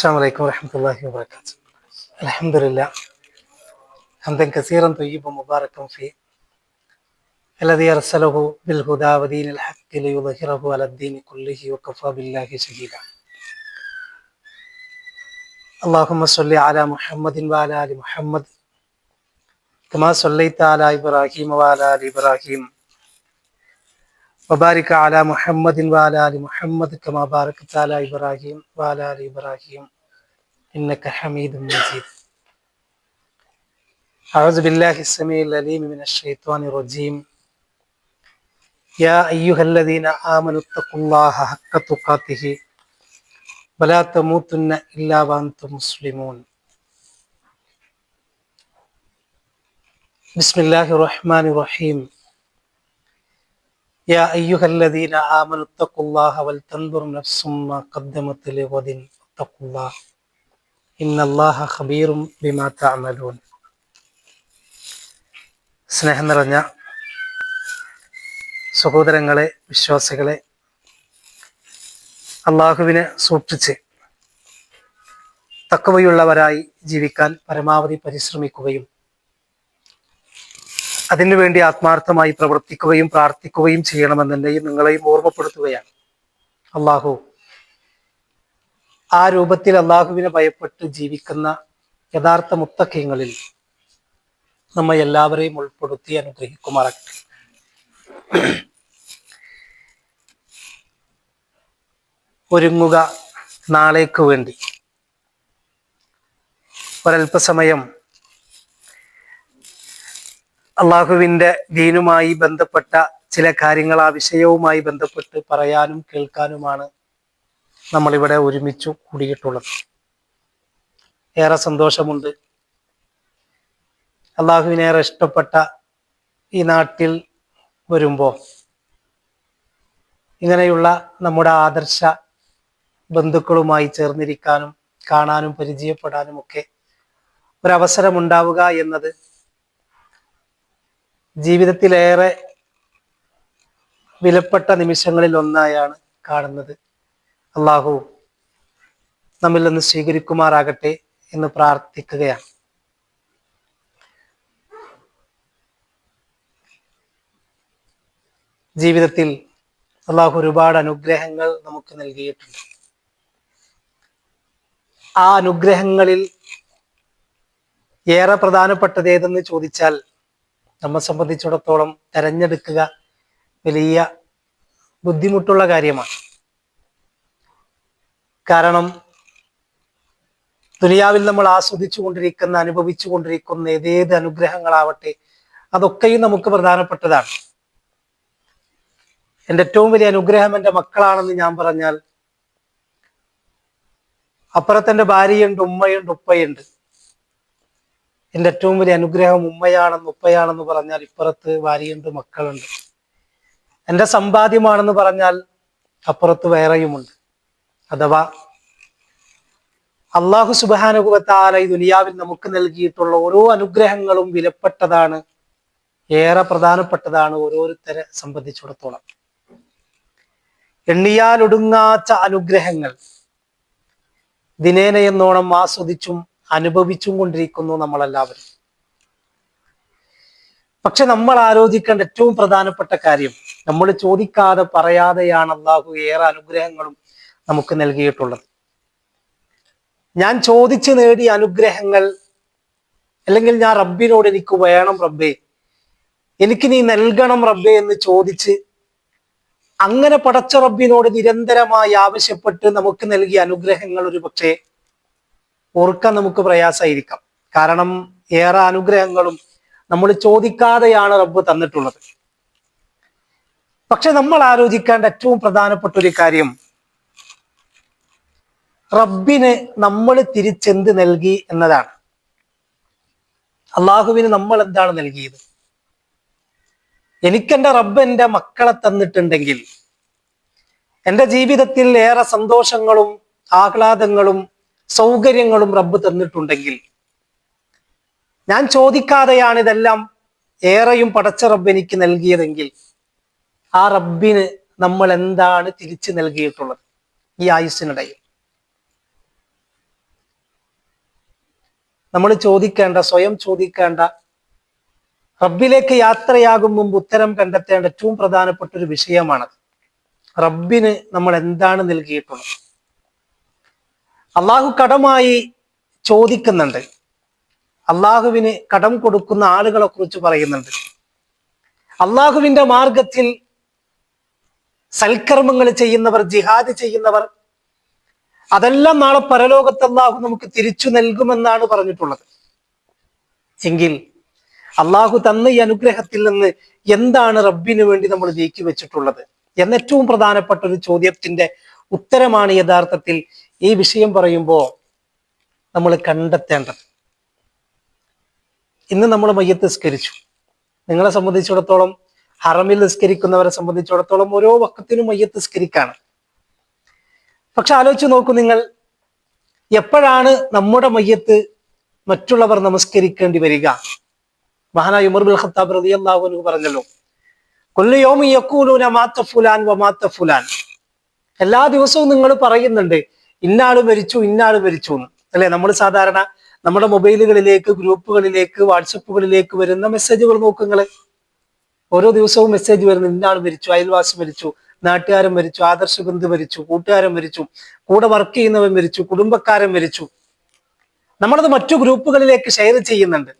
السلام عليكم ورحمة الله وبركاته. الحمد لله حمدا كثيرا طيبا مباركا فيه الذي أرسله بالهدى ودين الحق ليظهره على الدين كله وكفى بالله شهيدا. اللهم صل على محمد وعلى آل محمد كما صليت على إبراهيم وعلى آل إبراهيم وبارك على محمد وعلى آل محمد كما باركت على إبراهيم وعلى آل إبراهيم إنك حميد مجيد. أعوذ بالله السميع العليم من الشيطان الرجيم. يا أيها الذين آمنوا اتقوا الله حق تقاته ولا تموتن إلا وأنتم مسلمون. بسم الله الرحمن الرحيم. يا أيها الذين آمنوا اتقوا الله ولتنظر نفس ما قدمت لغد واتقوا الله إن الله خبير بما تعملون. സ്നേഹം നിറഞ്ഞ സഹോദരങ്ങളെ, വിശ്വാസികളെ, അള്ളാഹുവിനെ സൂക്ഷിച്ച് തഖ്വയുള്ളവരായി ജീവിക്കാൻ പരമാവധി പരിശ്രമിക്കുകയും അതിനുവേണ്ടി ആത്മാർത്ഥമായി പ്രവർത്തിക്കുകയും പ്രാർത്ഥിക്കുകയും ചെയ്യണമെന്നെന്നെയും നിങ്ങളെയും ഓർമ്മപ്പെടുത്തുകയാണ്. അള്ളാഹു ആ രൂപത്തിൽ അള്ളാഹുവിനെ ഭയപ്പെട്ട് ജീവിക്കുന്ന യഥാർത്ഥ മുത്തഖീങ്ങളിൽ നമ്മെ എല്ലാവരെയും ഉൾപ്പെടുത്തി അനുഗ്രഹിക്കുമാറാകട്ടെ. ഒരുങ്ങുക നാളേക്ക് വേണ്ടി. ഒരൽപ്പസമയം അള്ളാഹുവിൻ്റെ ദീനുമായി ബന്ധപ്പെട്ട ചില കാര്യങ്ങൾ ആ വിഷയവുമായി ബന്ധപ്പെട്ട് പറയാനും കേൾക്കാനുമാണ് നമ്മളിവിടെ ഒരുമിച്ചു കൂടിയിട്ടുള്ളത്. ഏറെ സന്തോഷമുണ്ട്. അള്ളാഹുവിനേറെ ഇഷ്ടപ്പെട്ട ഈ നാട്ടിൽ വരുമ്പോൾ ഇങ്ങനെയുള്ള നമ്മുടെ ആദർശ ബന്ധുക്കളുമായി ചേർന്നിരിക്കാനും കാണാനും പരിചയപ്പെടാനും ഒക്കെ ഒരവസരമുണ്ടാവുക എന്നത് ജീവിതത്തിലേറെ വിലപ്പെട്ട നിമിഷങ്ങളിൽ ഒന്നായാണ് കാണുന്നത്. അള്ളാഹു നമ്മിൽ നിന്ന് സ്വീകരിക്കുമാറാകട്ടെ എന്ന് പ്രാർത്ഥിക്കുകയാണ്. ജീവിതത്തിൽ അള്ളാഹു ഒരുപാട് അനുഗ്രഹങ്ങൾ നമുക്ക് നൽകിയിട്ടുണ്ട്. ആ അനുഗ്രഹങ്ങളിൽ ഏറെ പ്രധാനപ്പെട്ടത് ഏതെന്ന് ചോദിച്ചാൽ നമ്മെ സംബന്ധിച്ചിടത്തോളം തെരഞ്ഞെടുക്കുക വലിയ ബുദ്ധിമുട്ടുള്ള കാര്യമാണ്. കാരണം ദുനിയാവിൽ നമ്മൾ ആസ്വദിച്ചു കൊണ്ടിരിക്കുന്ന, അനുഭവിച്ചു കൊണ്ടിരിക്കുന്ന ഏതേത് അനുഗ്രഹങ്ങളാവട്ടെ, അതൊക്കെയും നമുക്ക് പ്രധാനപ്പെട്ടതാണ്. എൻ്റെ ഏറ്റവും വലിയ അനുഗ്രഹം എൻ്റെ മക്കളാണെന്ന് ഞാൻ പറഞ്ഞാൽ അപ്പുറത്തെൻ്റെ ഭാര്യയുണ്ട്, ഉമ്മയുണ്ട്, ഉപ്പയുണ്ട്. എൻ്റെ ഏറ്റവും വലിയ അനുഗ്രഹം ഉമ്മയാണെന്ന് ഉപ്പയാണെന്ന് പറഞ്ഞാൽ ഇപ്പുറത്ത് ഭാര്യയുണ്ട്, മക്കളുണ്ട്. എൻ്റെ സമ്പാദ്യമാണെന്ന് പറഞ്ഞാൽ അപ്പുറത്ത് വേറെയുമുണ്ട്. അഥവാ അള്ളാഹു സുബ്ഹാനഹു വ തആല ഈ ദുനിയാവിൽ നമുക്ക് നൽകിയിട്ടുള്ള ഓരോ അനുഗ്രഹങ്ങളും വിലപ്പെട്ടതാണ്, ഏറെ പ്രധാനപ്പെട്ടതാണ് ഓരോരുത്തരെ സംബന്ധിച്ചിടത്തോളം. എണ്ണിയാൽ ഒടുങ്ങാത്ത അനുഗ്രഹങ്ങൾ ദിനേന എന്നോണം ആസ്വദിച്ചും അനുഭവിച്ചും കൊണ്ടിരിക്കുന്നു നമ്മളെല്ലാവരും. പക്ഷെ നമ്മൾ ആലോചിക്കേണ്ട ഏറ്റവും പ്രധാനപ്പെട്ട കാര്യം, നമ്മൾ ചോദിക്കാതെ പറയാതെയാണ് അള്ളാഹു ഏറെ അനുഗ്രഹങ്ങളും നമുക്ക് നൽകിയിട്ടുള്ളത്. ഞാൻ ചോദിച്ചു നേടിയ അനുഗ്രഹങ്ങൾ, അല്ലെങ്കിൽ ഞാൻ റബ്ബിനോട് എനിക്ക് വേണം റബ്ബേ, എനിക്ക് നീ നൽകണം റബ്ബേ എന്ന് ചോദിച്ച് അങ്ങനെ പടച്ച റബ്ബിനോട് നിരന്തരമായി ആവശ്യപ്പെട്ട് നമുക്ക് നൽകിയ അനുഗ്രഹങ്ങൾ ഒരു പക്ഷേ ഓർക്കാൻ നമുക്ക് പ്രയാസമായിരിക്കാം. കാരണം ഏറെ അനുഗ്രഹങ്ങളും നമ്മൾ ചോദിക്കാതെയാണ് റബ്ബ് തന്നിട്ടുള്ളത്. പക്ഷെ നമ്മൾ ആലോചിക്കേണ്ട ഏറ്റവും പ്രധാനപ്പെട്ട ഒരു കാര്യം, റബ്ബിന് നമ്മൾ തിരിച്ചെന്ത് നൽകി എന്നതാണ്. അള്ളാഹുവിന് നമ്മൾ എന്താണ് നൽകിയത്? എനിക്കെൻ്റെ റബ്ബ് എൻ്റെ മക്കളെ തന്നിട്ടുണ്ടെങ്കിൽ, എൻ്റെ ജീവിതത്തിൽ ഏറെ സന്തോഷങ്ങളും ആഹ്ലാദങ്ങളും സൗകര്യങ്ങളും റബ്ബ് തന്നിട്ടുണ്ടെങ്കിൽ, ഞാൻ ചോദിക്കാതെയാണ് ഇതെല്ലാം ഏറെയും പടച്ച റബ്ബ് എനിക്ക് നൽകിയതെങ്കിൽ, ആ റബ്ബിന് നമ്മൾ എന്താണ് തിരിച്ചു നൽകിയിട്ടുള്ളത് ഈ ആയുസ്സിനിടയിൽ? നമ്മൾ ചോദിക്കേണ്ട, സ്വയം ചോദിക്കേണ്ട, റബ്ബിലേക്ക് യാത്രയാകും മുമ്പ് ഉത്തരം കണ്ടെത്തേണ്ട ഏറ്റവും പ്രധാനപ്പെട്ട ഒരു വിഷയമാണ്. റബ്ബിന് നമ്മൾ എന്താണ് നൽകിയിട്ടുള്ളത്? അള്ളാഹു കടമായി ചോദിക്കുന്നുണ്ട്. അള്ളാഹുവിന് കടം കൊടുക്കുന്ന ആളുകളെ കുറിച്ച് പറയുന്നുണ്ട്. അള്ളാഹുവിന്റെ മാർഗത്തിൽ സൽക്കർമ്മങ്ങൾ ചെയ്യുന്നവർ, ജിഹാദ് ചെയ്യുന്നവർ, അതെല്ലാം നാളെ പരലോകത്ത് അള്ളാഹു നമുക്ക് തിരിച്ചു നൽകുമെന്നാണ് പറഞ്ഞിട്ടുള്ളത്. എങ്കിൽ അള്ളാഹു തന്ന ഈ അനുഗ്രഹത്തിൽ നിന്ന് എന്താണ് റബ്ബിന് വേണ്ടി നമ്മൾ നീക്കി വെച്ചിട്ടുള്ളത് എന്ന ഏറ്റവും പ്രധാനപ്പെട്ട ഒരു ചോദ്യത്തിന്റെ ഉത്തരമാണ് യഥാർത്ഥത്തിൽ ഈ വിഷയം പറയുമ്പോൾ നമ്മൾ കണ്ടെത്തേണ്ടത്. ഇന്ന് നമ്മൾ മയ്യത്ത് നിസ്കരിച്ചു. നിങ്ങളെ സംബന്ധിച്ചിടത്തോളം, ഹറമിൽ നിസ്കരിക്കുന്നവരെ സംബന്ധിച്ചിടത്തോളം ഓരോ വഖത്തിനും മയ്യത്ത് നിസ്കരിക്കാണ്. പക്ഷെ ആലോചിച്ച് നോക്കൂ നിങ്ങൾ, എപ്പോഴാണ് നമ്മുടെ മയ്യത്ത് മറ്റുള്ളവർ നമസ്കരിക്കേണ്ടി വരിക? മഹാനായ ഉമർ ബിൻ ഖത്താബ് റളിയല്ലാഹു അൻഹു പറഞ്ഞല്ലോ, കുല്ലു യൗമി യഖൂലൂന മാത ഫുലാൻ വമാത ഫുലാൻ. എല്ലാ ദിവസവും നിങ്ങൾ പറയുന്നുണ്ട് ഇന്നാള് മരിച്ചു, ഇന്നാള് മരിച്ചു എന്ന്, അല്ലെ? നമ്മൾ സാധാരണ നമ്മുടെ മൊബൈലുകളിലേക്ക്, ഗ്രൂപ്പുകളിലേക്ക്, വാട്സപ്പുകളിലേക്ക് വരുന്ന മെസ്സേജുകൾ നോക്കുങ്ങള്. ഓരോ ദിവസവും മെസ്സേജ് വരുന്നു, ഇന്നാൾ മരിച്ചു, അയൽവാസി മരിച്ചു, നാട്ടുകാരൻ മരിച്ചു, ആദർശ ബന്ധു മരിച്ചു, കൂട്ടുകാരൻ മരിച്ചു, കൂടെ വർക്ക് ചെയ്യുന്നവൻ മരിച്ചു, കുടുംബക്കാരൻ മരിച്ചു. നമ്മളത് മറ്റു ഗ്രൂപ്പുകളിലേക്ക് ഷെയർ ചെയ്യുന്നുണ്ട്.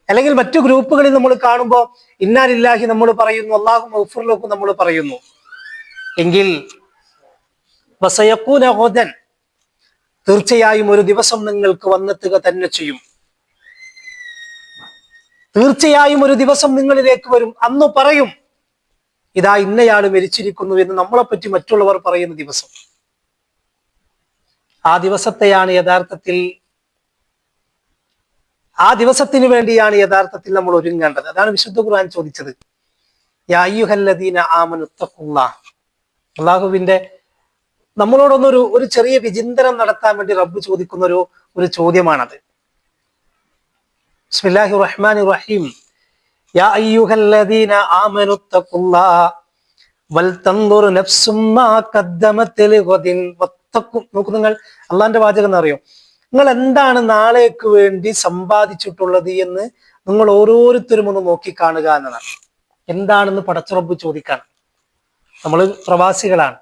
അല്ലെങ്കിൽ മറ്റു ഗ്രൂപ്പുകളിൽ നമ്മൾ കാണുമ്പോൾ ഇന്നാ ലില്ലാഹി നമ്മൾ പറയുന്നു, അല്ലാഹു മഗ്ഫിർ ലഹു നമ്മൾ പറയുന്നു. എങ്കിൽ വസയഖൂന ഗദൻ, തീർച്ചയായും ഒരു ദിവസം നിങ്ങൾക്ക് വന്നെത്തുക തന്നെ ചെയ്യും. തീർച്ചയായും ഒരു ദിവസം നിങ്ങളിലേക്ക് വരും. അന്ന് പറയും, ഇതാ ഇന്നയാള് മരിച്ചിരിക്കുന്നു എന്ന് നമ്മളെ പറ്റി മറ്റുള്ളവർ പറയുന്ന ദിവസം. ആ ദിവസത്തെയാണ് യഥാർത്ഥത്തിൽ, ആ ദിവസത്തിന് വേണ്ടിയാണ് യഥാർത്ഥത്തിൽ നമ്മൾ ഒരുങ്ങേണ്ടത്. അതാണ് വിശുദ്ധ ഖുർആൻ ചോദിച്ചത്, യാ അയ്യുഹല്ലദീന ആമനു തഖുല്ലാഹ്. അള്ളാഹുവിന്റെ നമ്മളോടൊന്നൊരു ചെറിയ വിചിന്തനം നടത്താൻ വേണ്ടി റബ്ബ് ചോദിക്കുന്ന ഒരു ചോദ്യമാണത്. ബിസ്മില്ലാഹിർ റഹ്മാനിർ റഹീം. യാ അയ്യുഹല്ലദീന ആമനു തഖുല്ലാഹ് വൽ തൻദുർ നഫ്സും മാ ഖദ്ദമത് ലിഗദിൻ വത്തഖു. നോക്കൂ നിങ്ങൾ, അള്ളാന്റെ വാചകം എന്നറിയോ? നിങ്ങൾ എന്താണ് നാളേക്ക് വേണ്ടി സമ്പാദിച്ചിട്ടുള്ളത് എന്ന് നിങ്ങൾ ഓരോരുത്തരും ഒന്ന് നോക്കിക്കാണുക എന്നതാണ്. എന്താണെന്ന് പടച്ച റബ്ബ് ചോദിക്കാണ്. നമ്മൾ പ്രവാസികളാണ്.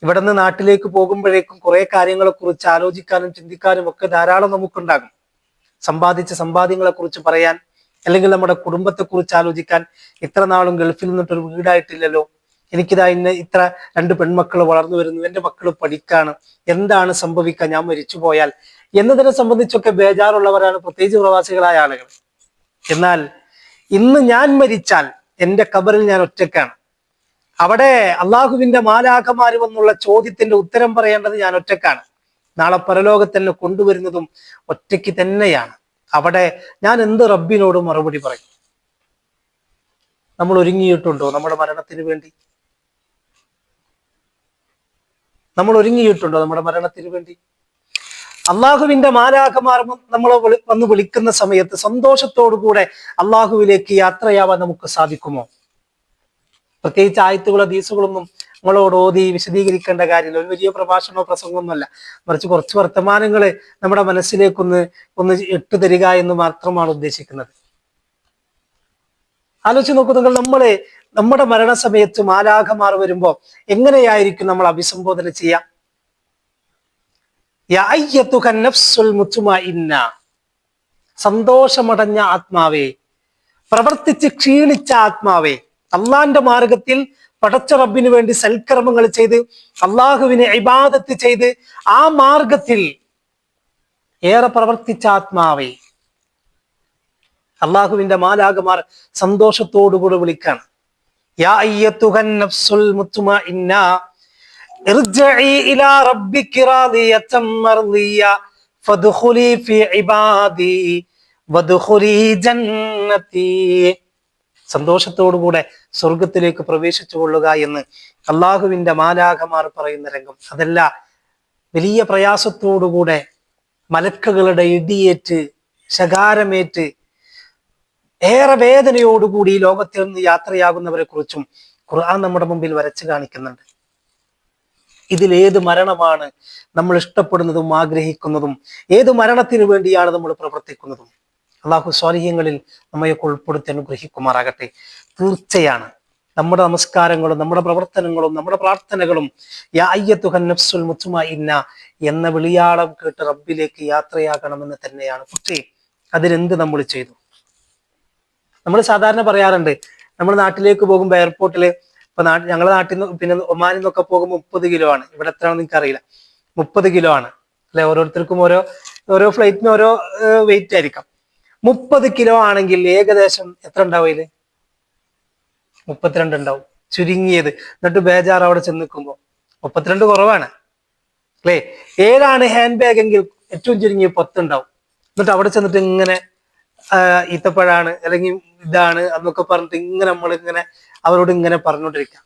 ഇവിടെ നിന്ന് നാട്ടിലേക്ക് പോകുമ്പോഴേക്കും കുറെ കാര്യങ്ങളെ കുറിച്ച് ആലോചിക്കാനും ചിന്തിക്കാനും ഒക്കെ ധാരാളം നമുക്കുണ്ടാകും. സമ്പാദിച്ച സമ്പാദ്യങ്ങളെ കുറിച്ച് പറയാൻ, അല്ലെങ്കിൽ നമ്മുടെ കുടുംബത്തെ കുറിച്ച് ആലോചിക്കാൻ. ഇത്ര നാളും ഗൾഫിൽ നിന്നിട്ടൊരു വീടായിട്ടില്ലല്ലോ, എനിക്കിതാ ഇത്ര 2 പെൺമക്കൾ വളർന്നു വരുന്നു, എൻ്റെ മക്കൾ പഠിക്കാണ്, എന്താണ് സംഭവിക്കുക ഞാൻ മരിച്ചു പോയാൽ എന്നതിനെ സംബന്ധിച്ചൊക്കെ ബേജാറുള്ളവരാണ് പ്രത്യേകിച്ച് പ്രവാസികളായ ആളുകൾ. എന്നാൽ ഇന്ന് ഞാൻ മരിച്ചാൽ എൻ്റെ ഖബറിൽ ഞാൻ ഒറ്റക്കാണ്. അവിടെ അള്ളാഹുവിന്റെ മാലാഖമാര് വന്നുള്ള ചോദ്യത്തിന്റെ ഉത്തരം പറയേണ്ടത് ഞാൻ ഒറ്റക്കാണ്. നാളെ പരലോകത്തന്നെ കൊണ്ടുവരുന്നതും ഒറ്റയ്ക്ക് തന്നെയാണ്. അവിടെ ഞാൻ എന്ത് റബ്ബിനോട് മറുപടി പറയും? നമ്മൾ ഒരുങ്ങിയിട്ടുണ്ടോ നമ്മുടെ മരണത്തിന് വേണ്ടി? നമ്മൾ ഒരുങ്ങിയിട്ടുണ്ടോ നമ്മുടെ മരണത്തിന് വേണ്ടി? അള്ളാഹുവിന്റെ മാലാഖമാർ നമ്മളെ വന്ന് വിളിക്കുന്ന സമയത്ത് സന്തോഷത്തോടുകൂടെ അള്ളാഹുവിലേക്ക് യാത്രയാവാൻ നമുക്ക് സാധിക്കുമോ? പ്രത്യേകിച്ച് ആയത്തുകളോ ഹദീസുകളൊന്നും നമ്മളോട് ഓതി വിശദീകരിക്കേണ്ട കാര്യമില്ല. ഒരു വലിയ പ്രഭാഷണമോ പ്രസംഗമൊന്നുമല്ല, മറിച്ച് കുറച്ച് വർത്തമാനങ്ങൾ നമ്മുടെ മനസ്സിലേക്കൊന്ന് ഇട്ടു തരിക എന്ന് മാത്രമാണ് ഉദ്ദേശിക്കുന്നത്. ആലോചിച്ച് നോക്കൂ നിങ്ങൾ, നമ്മുടെ മരണസമയത്ത് മാലാഖമാർ വരുമ്പോ എങ്ങനെയായിരിക്കും നമ്മൾ അഭിസംബോധന ചെയ്യാം? യാ അയ്യത്തുഹ നഫ്സുൽ മുത്മഇന്ന, സന്തോഷമടഞ്ഞ ആത്മാവേ, പ്രവർത്തിച്ച് ക്ഷീണിച്ച ആത്മാവേ, അള്ളാന്റെ മാർഗത്തിൽ പടച്ച റബ്ബിന് വേണ്ടി സൽക്കർമ്മങ്ങൾ ചെയ്ത് അള്ളാഹുവിനെ ഇബാദത്ത് ചെയ്ത് ആ മാർഗത്തിൽ ഏറെ പ്രവർത്തിച്ച ആത്മാവേ. അള്ളാഹുവിന്റെ മാലാഖമാർ സന്തോഷത്തോടുകൂടി വിളിക്കാണ്, യാ അയ്യത്തുഹൻ നഫ്സുൽ മുത്മഇന്ന ഇർജിഇ ഇലാ റബ്ബികി റാദിയതൻ മർദിയ ഫദ്ഖുലി ഫീ ഇബാദി വദ്ഖുലി ജന്നതി. സന്തോഷത്തോടുകൂടെ സ്വർഗത്തിലേക്ക് പ്രവേശിച്ചു കൊള്ളുക എന്ന് അള്ളാഹുവിന്റെ മാലാഖമാർ പറയുന്ന രംഗം. അതല്ല, വലിയ പ്രയാസത്തോടുകൂടെ മലക്കുകളുടെ ഇടിയേറ്റ് ശകാരമേറ്റ് ഏറെ വേദനയോടുകൂടി ഈ ലോകത്തിൽ നിന്ന് യാത്രയാകുന്നവരെ കുറിച്ചും ഖുർആൻ നമ്മുടെ മുമ്പിൽ വരച്ചു കാണിക്കുന്നുണ്ട്. ഇതിലേത് മരണമാണ് നമ്മൾ ഇഷ്ടപ്പെടുന്നതും ആഗ്രഹിക്കുന്നതും, ഏത് മരണത്തിനു വേണ്ടിയാണ് നമ്മൾ പ്രവർത്തിക്കുന്നതും? അള്ളാഹു സ്വാലിഹ്യങ്ങളിൽ നമ്മയൊക്കെ ഉൾപ്പെടുത്തി അനുഗ്രഹിക്കുമാറാകട്ടെ. തീർച്ചയാണ് നമ്മുടെ നമസ്കാരങ്ങളും നമ്മുടെ പ്രവർത്തനങ്ങളും നമ്മുടെ പ്രാർത്ഥനകളും യാ അയ്യത്തുഹൻ നഫ്സുൽ മുത്മഇന്ന എന്ന വിളിയാളം കേട്ട് റബ്ബിലേക്ക് യാത്രയാകണമെന്ന് തന്നെയാണ്. പക്ഷേ അതിനെന്ത് നമ്മൾ ചെയ്തു? നമ്മൾ സാധാരണ പറയാറുണ്ട്, നമ്മൾ നാട്ടിലേക്ക് പോകുമ്പോൾ എയർപോർട്ടില്, ഇപ്പൊ ഞങ്ങളുടെ നാട്ടിൽ നിന്ന് പിന്നെ ഒമാനിൽ നിന്നൊക്കെ പോകുമ്പോൾ 30 കിലോ ആണ്. ഇവിടെ എത്രയാണെന്ന് എനിക്ക് അറിയില്ല. 30 കിലോ ആണ് അല്ലെ? ഓരോരുത്തർക്കും ഓരോ ഫ്ലൈറ്റിന് ഓരോ വെയിറ്റ് ആയിരിക്കാം. 30 കിലോ ആണെങ്കിൽ ഏകദേശം എത്ര ഉണ്ടാവും? അതില് 32 ഉണ്ടാവും ചുരുങ്ങിയത്. എന്നിട്ട് ബേജാർ അവിടെ ചെന്ന് നിൽക്കുമ്പോ 32 കുറവാണ് അല്ലേ? ഏതാണ് ഹാൻഡ് ബാഗ് എങ്കിൽ ഏറ്റവും ചുരുങ്ങിയ 10 ഉണ്ടാവും. എന്നിട്ട് അവിടെ ചെന്നിട്ട് ഇങ്ങനെ ഈത്തപ്പഴാണ് അല്ലെങ്കിൽ ഇതാണ് എന്നൊക്കെ പറഞ്ഞിട്ട് ഇങ്ങനെ നമ്മളിങ്ങനെ അവരോട് ഇങ്ങനെ പറഞ്ഞുകൊണ്ടിരിക്കാം.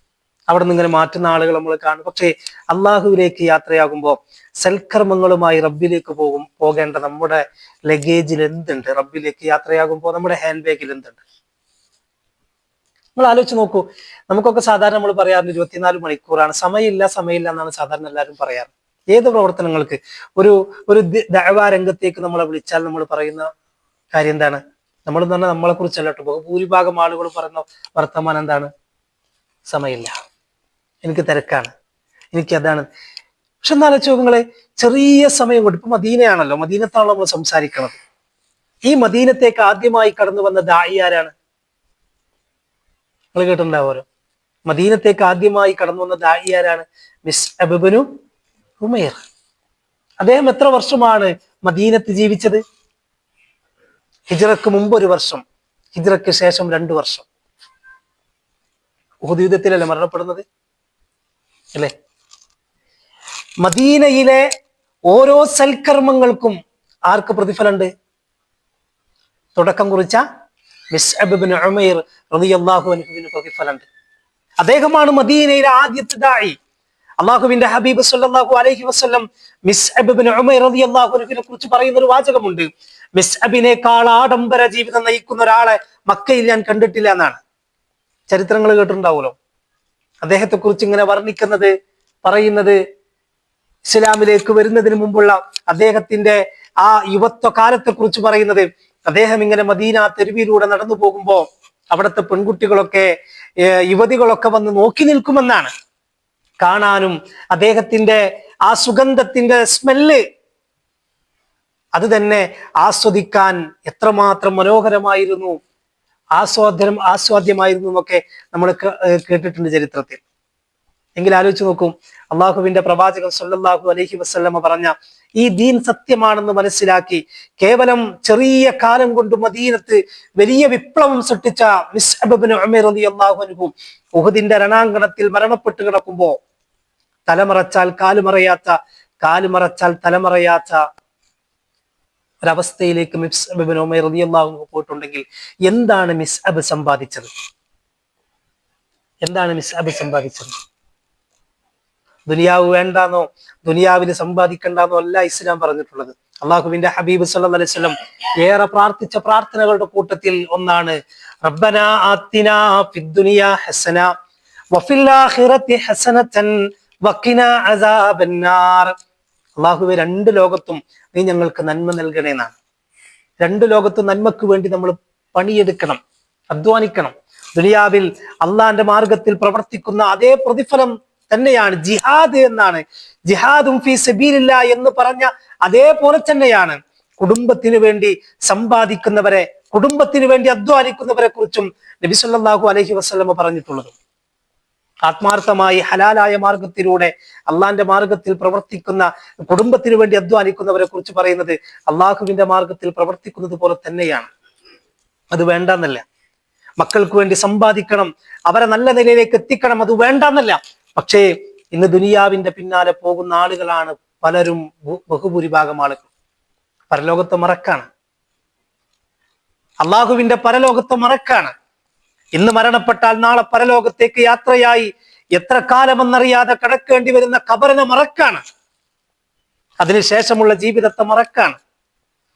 അവിടെ നിന്ന് ഇങ്ങനെ മാറ്റുന്ന ആളുകൾ നമ്മൾ കാണും. പക്ഷേ അള്ളാഹുവിലേക്ക് യാത്രയാകുമ്പോൾ സൽക്കർമ്മങ്ങളുമായി റബ്ബിലേക്ക് പോകേണ്ട നമ്മുടെ ലഗേജിൽ എന്തുണ്ട്? റബ്ബിലേക്ക് യാത്രയാകുമ്പോൾ നമ്മുടെ ഹാൻഡ് ബാഗിൽ എന്തുണ്ട്? നമ്മൾ ആലോചിച്ച് നോക്കൂ. നമുക്കൊക്കെ സാധാരണ നമ്മൾ പറയാറുണ്ട് 24 മണിക്കൂറാണ്. സമയമില്ല എന്നാണ് സാധാരണ എല്ലാവരും പറയാറ്. ഏത് പ്രവർത്തനങ്ങൾക്ക് ഒരു ദഅ്വാ രംഗത്തേക്ക് നമ്മളെ വിളിച്ചാൽ നമ്മൾ പറയുന്ന കാര്യം എന്താണ്? നമ്മൾ എന്ന് പറഞ്ഞാൽ നമ്മളെ കുറിച്ചല്ല കേട്ടോ. ഭൂരിഭാഗം ആളുകൾ പറയുന്ന വർത്തമാനം എന്താണ്? സമയമില്ല, എനിക്ക് തിരക്കാണ്, എനിക്ക് അതാണ്. പക്ഷെ എന്നാലോചിച്ച് നോക്കുങ്ങളെ, ചെറിയ സമയം കൊണ്ട്, ഇപ്പൊ മദീനയാണല്ലോ, മദീനത്താണല്ലോ നമ്മൾ സംസാരിക്കുന്നത്. ഈ മദീനത്തേക്ക് ആദ്യമായി കടന്നു വന്ന ദാഇ ആരാണ്? നിങ്ങൾ കേട്ടിട്ടുണ്ടാവുമല്ലോ. മദീനത്തേക്ക് ആദ്യമായി കടന്നു വന്ന ദാഇ ആരാണ്? മിസ്അബ് ഇബ്നു ഉമൈർ. അദ്ദേഹം എത്ര വർഷമാണ് മദീനത്ത് ജീവിച്ചത്? ഹിജ്റക്ക് മുമ്പ് 1 വർഷം, ഹിജ്റക്ക് ശേഷം 2 വർഷം. ഉഹദ് യുദ്ധത്തിലല്ലേ മരണപ്പെടുന്നത് അല്ലെ? മദീനയിലെ ഓരോ സൽക്കർമ്മങ്ങൾക്കും ആർക്ക് പ്രതിഫലമുണ്ട്? തുടക്കം കുറിച്ച മിസ്അബ് ഇബ്നു ഉമൈർ റളിയല്ലാഹു അൻഹുവിന് പ്രതിഫലമുണ്ട്. അദ്ദേഹമാണ് മദീനയിലെ ആദ്യത്തെ ദാഇ. അള്ളാഹുവിന്റെ ഹബീബ് സല്ലല്ലാഹു അലൈഹി വസല്ലം മിസ്അബ് ഇബ്നു ഉമൈർ റളിയല്ലാഹു അൻഹുവിനെ കുറിച്ച് പറയുന്ന ഒരു വാചകമുണ്ട്, മിസ്അബിനേക്കാൾ ആഡംബര ജീവിതം നയിക്കുന്ന ഒരാളെ മക്കയിൽ ഞാൻ കണ്ടിട്ടില്ല എന്നാണ്. ചരിത്രങ്ങൾ കേട്ടിട്ടുണ്ടാവുമല്ലോ. അദ്ദേഹത്തെ കുറിച്ച് ഇങ്ങനെ വർണ്ണിക്കുന്നത്, പറയുന്നത്, ഇസ്ലാമിലേക്ക് വരുന്നതിന് മുമ്പുള്ള അദ്ദേഹത്തിന്റെ ആ യുവത്വ കാലത്തെ കുറിച്ച് പറയുന്നത്, അദ്ദേഹം ഇങ്ങനെ മദീന തെരുവിലൂടെ നടന്നു പോകുമ്പോ അവിടുത്തെ പെൺകുട്ടികളൊക്കെ യുവതികളൊക്കെ വന്ന് നോക്കി നിൽക്കുമെന്നാണ്. കാണാനും അദ്ദേഹത്തിന്റെ ആ സുഗന്ധത്തിന്റെ സ്മെല്ല് അത് തന്നെ ആസ്വദിക്കാൻ എത്രമാത്രം മനോഹരമായിരുന്നു, ആസ്വാദ്യമായിരുന്നു എന്നൊക്കെ നമ്മൾ കേട്ടിട്ടുണ്ട് ചരിത്രത്തിൽ. എങ്കിൽ ആലോചിച്ച് നോക്കും, അള്ളാഹുവിന്റെ പ്രവാചകൻ സല്ലല്ലാഹു അലൈഹി വസല്ലമ പറഞ്ഞ ഈ ദീൻ സത്യമാണെന്ന് മനസ്സിലാക്കി കേവലം ചെറിയ കാലം കൊണ്ട് മദീനത്ത് വലിയ വിപ്ലവം സൃഷ്ടിച്ച മിസ്അബ് ഇബ്നു ഉമൈർ റളിയല്ലാഹു അൻഹു ഉഹദിന്റെ രണാങ്കണത്തിൽ മരണപ്പെട്ട് കിടക്കുമ്പോ തലമറച്ചാൽ കാലുമറയാത്ത, കാലുമറച്ചാൽ തലമറയാത്ത ഒരവസ്ഥയിലേക്ക് മിസ്അബ് ഇബ്നു ഉമൈർ റളിയല്ലാഹു അൻഹു പോയിട്ടുണ്ടെങ്കിൽ എന്താണ് മിസ്അബ് സമ്പാദിച്ചത്? എന്താണ് മിസ്അബ് സമ്പാദിച്ചത്? ദുനിയാവ് വേണ്ടാന്നോ, ദുനിയാവിൽ സമ്പാദിക്കണ്ടെന്നോ അല്ല ഇസ്ലാം പറഞ്ഞിട്ടുള്ളത്. അള്ളാഹുവിന്റെ ഹബീബ് സല്ലല്ലാഹു അലൈഹി വസല്ലം ഏറെ പ്രാർത്ഥിച്ച പ്രാർത്ഥനകളുടെ കൂട്ടത്തിൽ ഒന്നാണ് റബ്ബനാ ആത്തിനാ ഫിദ്ദുനിയാ ഹസന വഫിൽ ആഖിറതി ഹസനതൻ വഖിനാ അസാബന്നാർ. അള്ളാഹുവേ, 2 ലോകത്തും നീ ഞങ്ങൾക്ക് നന്മ നൽകണേ എന്നാണ്. 2 ലോകത്തും നന്മക്ക് വേണ്ടി നമ്മൾ പണിയെടുക്കണം, അധ്വാനിക്കണം. ദുനിയാവിൽ അള്ളാന്റെ മാർഗത്തിൽ പ്രവർത്തിക്കുന്ന അതേ പ്രതിഫലം തന്നെയാണ് ജിഹാദ് എന്നാണ്. ജിഹാദും ഫീ സബീലില്ലാഹ് എന്ന് പറഞ്ഞ അതേപോലെ തന്നെയാണ് കുടുംബത്തിന് വേണ്ടി സമ്പാദിക്കുന്നവരെ, കുടുംബത്തിന് വേണ്ടി അധ്വാനിക്കുന്നവരെ കുറിച്ചും നബി സല്ലല്ലാഹു അലൈഹി വസല്ലമ പറഞ്ഞിട്ടുള്ളത്. ആത്മാർത്ഥമായി ഹലാലായ മാർഗത്തിലൂടെ അള്ളാന്റെ മാർഗത്തിൽ പ്രവർത്തിക്കുന്ന, കുടുംബത്തിന് വേണ്ടി അധ്വാനിക്കുന്നവരെ കുറിച്ച് പറയുന്നത് അള്ളാഹുവിന്റെ മാർഗത്തിൽ പ്രവർത്തിക്കുന്നത് പോലെ തന്നെയാണ്. അത് വേണ്ടെന്നല്ല. മക്കൾക്ക് വേണ്ടി സമ്പാദിക്കണം, അവരെ നല്ല നിലയിലേക്ക് എത്തിക്കണം, അത് വേണ്ടെന്നല്ല. പക്ഷേ ഇന്ന് ദുനിയാവിന്റെ പിന്നാലെ പോകുന്ന ആളുകളാണ് പലരും, ബഹുഭൂരിഭാഗം ആളുകൾ. പരലോകത്തെ മറക്കാണ്, അള്ളാഹുവിന്റെ പരലോകത്തെ മറക്കാണ്. ഇന്ന് മരണപ്പെട്ടാൽ നാളെ പരലോകത്തേക്ക് യാത്രയായി എത്ര കാലമെന്നറിയാതെ കടക്കേണ്ടി വരുന്ന ഖബറിനെ മറക്കാണ്. അതിനുശേഷമുള്ള ജീവിതത്തെ മറക്കാണ്.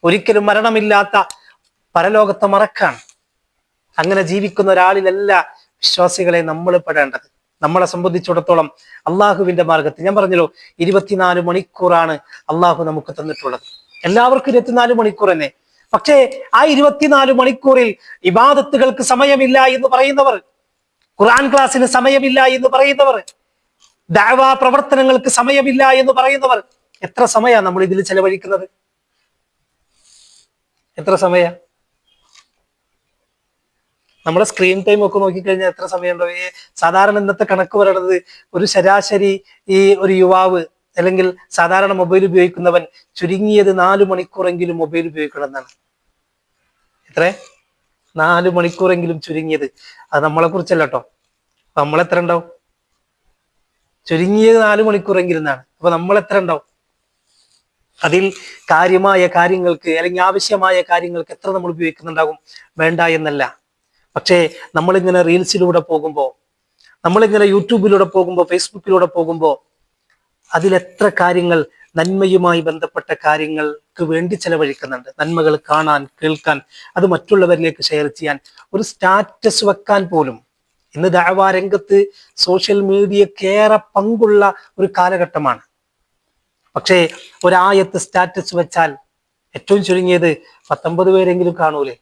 ഒരിക്കലും മരണമില്ലാത്ത പരലോകത്തെ മറക്കാണ്. അങ്ങനെ ജീവിക്കുന്ന ഒരാളിലല്ല വിശ്വാസികളെ നമ്മൾ പെടേണ്ടത്. നമ്മളെ സംബന്ധിച്ചിടത്തോളം അള്ളാഹുവിന്റെ മാർഗത്തിൽ ഞാൻ പറഞ്ഞല്ലോ 24 മണിക്കൂറാണ് അള്ളാഹു നമുക്ക് തന്നിട്ടുള്ളത്. എല്ലാവർക്കും 24 മണിക്കൂർ തന്നെ. പക്ഷേ ആ 24 മണിക്കൂറിൽ ഇബാദത്തുകൾക്ക് സമയമില്ല എന്ന് പറയുന്നവർ, ഖുർആൻ ക്ലാസ്സിന് സമയമില്ല എന്ന് പറയുന്നവർ, ദഅവാ പ്രവർത്തനങ്ങൾക്ക് സമയമില്ല എന്ന് പറയുന്നവർ, എത്ര സമയമാണ് നമ്മൾ ഇതിൽ ചെലവഴിക്കുന്നത്? എത്ര സമയ? നമ്മുടെ സ്ക്രീൻ ടൈം ഒക്കെ നോക്കിക്കഴിഞ്ഞാൽ എത്ര സമയമുണ്ടോ? സാധാരണ ഇന്നത്തെ കണക്ക് പറയണത് ഒരു ശരാശരി ഒരു യുവാവ് അല്ലെങ്കിൽ സാധാരണ മൊബൈൽ ഉപയോഗിക്കുന്നവൻ ചുരുങ്ങിയത് 4 മണിക്കൂറെങ്കിലും മൊബൈൽ ഉപയോഗിക്കണം എന്നാണ്. എത്ര? 4 മണിക്കൂറെങ്കിലും ചുരുങ്ങിയത്. അത് നമ്മളെ കുറിച്ചല്ല കേട്ടോ. നമ്മളെത്ര ഉണ്ടാവും? ചുരുങ്ങിയത് 4 മണിക്കൂറെങ്കിലും എന്നാണ്. അപ്പൊ നമ്മൾ എത്ര ഉണ്ടാവും? അതിൽ കാര്യമായ കാര്യങ്ങൾക്ക് അല്ലെങ്കിൽ ആവശ്യമായ കാര്യങ്ങൾക്ക് എത്ര നമ്മൾ ഉപയോഗിക്കുന്നുണ്ടാകും? വേണ്ട എന്നല്ല. പക്ഷേ നമ്മളിങ്ങനെ റീൽസിലൂടെ പോകുമ്പോൾ, നമ്മളിങ്ങനെ യൂട്യൂബിലൂടെ പോകുമ്പോൾ, ഫേസ്ബുക്കിലൂടെ പോകുമ്പോൾ അതിലെത്ര കാര്യങ്ങൾ നന്മയുമായി ബന്ധപ്പെട്ട കാര്യങ്ങൾക്ക് വേണ്ടി ചെലവഴിക്കുന്നുണ്ട്. നന്മകൾ കാണാൻ, കേൾക്കാൻ, അത് മറ്റുള്ളവരിലേക്ക് ഷെയർ ചെയ്യാൻ, ഒരു സ്റ്റാറ്റസ് വെക്കാൻ പോലും. ഇന്ന് ദഅവാ രംഗത്ത് സോഷ്യൽ മീഡിയക്കേറെ പങ്കുള്ള ഒരു കാലഘട്ടമാണ്. പക്ഷേ ഒരായത്ത് സ്റ്റാറ്റസ് വെച്ചാൽ ഏറ്റവും ചുരുങ്ങിയത് 19 പേരെങ്കിലും കാണൂലേ?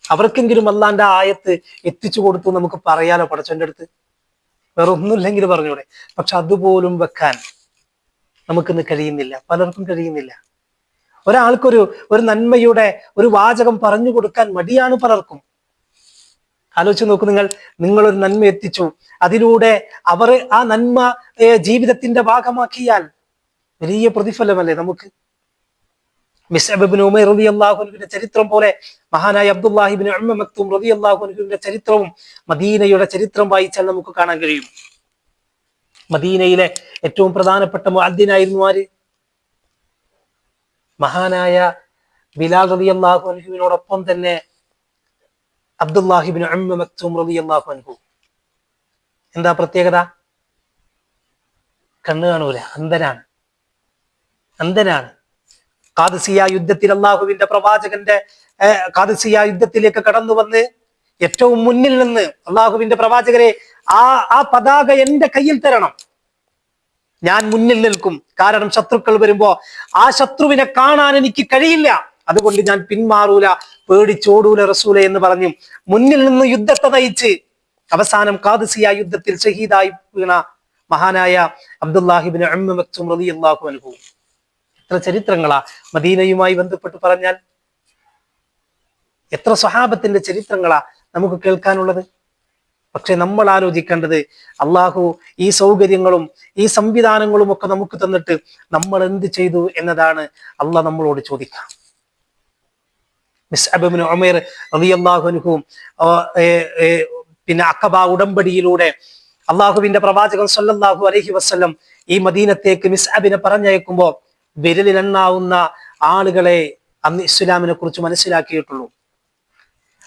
അവർക്കെങ്കിലും അല്ലാന്റെ ആയത്ത് എത്തിച്ചു കൊടുത്തു നമുക്ക് പറയാലോ പടച്ചവന്റെ അടുത്ത്. വേറെ ഒന്നുമില്ലെങ്കിൽ പറഞ്ഞൂടെ? പക്ഷെ അതുപോലും വെക്കാൻ നമുക്കിന്ന് കഴിയുന്നില്ല, പലർക്കും കഴിയുന്നില്ല. ഒരാൾക്കൊരു നന്മയുടെ ഒരു വാചകം പറഞ്ഞു കൊടുക്കാൻ മടിയാണ് പലർക്കും. ആലോചിച്ച് നോക്കൂ, നിങ്ങളൊരു നന്മ എത്തിച്ചു, അതിലൂടെ അവർ ആ നന്മ ജീവിതത്തിന്റെ ഭാഗമാക്കിയാൽ വലിയ പ്രതിഫലമല്ലേ നമുക്ക്? മിസ്അബ് ഇബ്നു ഉമൈർ റളിയല്ലാഹു അൻഹുവിന്റെ ചരിത്രം പോലെ മഹാനായ അബ്ദുല്ലാഹി ഇബ്നു ഉമ്മ മക്തൂം റളിയല്ലാഹു അൻഹുവിന്റെ ചരിത്രവും മദീനയുടെ ചരിത്രം വായിച്ചാൽ നമുക്ക് കാണാൻ കഴിയും. മദീനയിലെ ഏറ്റവും പ്രധാനപ്പെട്ട മുഅദ്ദിനായിരുന്നു ആര്? മഹാനായ ബിലാൽ റളിയല്ലാഹു അൻഹുവിനോടൊപ്പം തന്നെ അബ്ദുല്ലാഹി ഇബ്നു ഉമ്മ മക്തൂം റളിയല്ലാഹു അൻഹു. എന്താ പ്രത്യേകത? കണ്ണ് കാണൂല, അന്ധനാണ്. ഖാദിസിയ യുദ്ധത്തിൽ അള്ളാഹുവിന്റെ പ്രവാചകന്റെ ഖാദിസിയ യുദ്ധത്തിലേക്ക് കടന്നു വന്ന് ഏറ്റവും മുന്നിൽ നിന്ന് അള്ളാഹുവിന്റെ പ്രവാചകരെ, ആ പതാക എന്റെ കയ്യിൽ തരണം, ഞാൻ മുന്നിൽ നിൽക്കും. കാരണം ശത്രുക്കൾ വരുമ്പോ ആ ശത്രുവിനെ കാണാൻ എനിക്ക് കഴിയില്ല, അതുകൊണ്ട് ഞാൻ പിന്മാറൂല, പേടിച്ചോടൂല റസൂലെ എന്ന് പറഞ്ഞു മുന്നിൽ നിന്ന് യുദ്ധത്തെ നയിച്ച് അവസാനം ഖാദിസിയ യുദ്ധത്തിൽ ഷഹീദായി വീണ മഹാനായ അബ്ദുല്ലാഹി ഇബ്നു ഉമ്മ മക്തൂം റളിയല്ലാഹു അൻഹു. എത്ര ചരിത്രങ്ങളാ മദീനയുമായി ബന്ധപ്പെട്ട് പറഞ്ഞാൽ! എത്ര സ്വഹാബത്തിന്റെ ചരിത്രങ്ങളാ നമുക്ക് കേൾക്കാനുള്ളത്! പക്ഷെ നമ്മൾ ആലോചിക്കേണ്ടത്, അള്ളാഹു ഈ സൗകര്യങ്ങളും ഈ സംവിധാനങ്ങളും ഒക്കെ നമുക്ക് തന്നിട്ട് നമ്മൾ എന്ത് ചെയ്തു എന്നതാണ് അള്ളാഹ് നമ്മളോട് ചോദിക്കാം. മിസ്അബ് ഇബ്നു ഉമൈർ റളിയല്ലാഹു അൻഹു പിന്നെ അഖബ ഉടമ്പടിയിലൂടെ അള്ളാഹുവിന്റെ പ്രവാചകൻ സ്വല്ലല്ലാഹു അലൈഹി വസല്ലം ഈ മദീനത്തേക്ക് മിസ്അബിനെ പറഞ്ഞയക്കുമ്പോൾ വിരലിലെണ്ണാവുന്ന ആളുകളെ അന്ന് ഇസ്ലാമിനെ കുറിച്ച് മനസ്സിലാക്കിയിട്ടുള്ളൂ.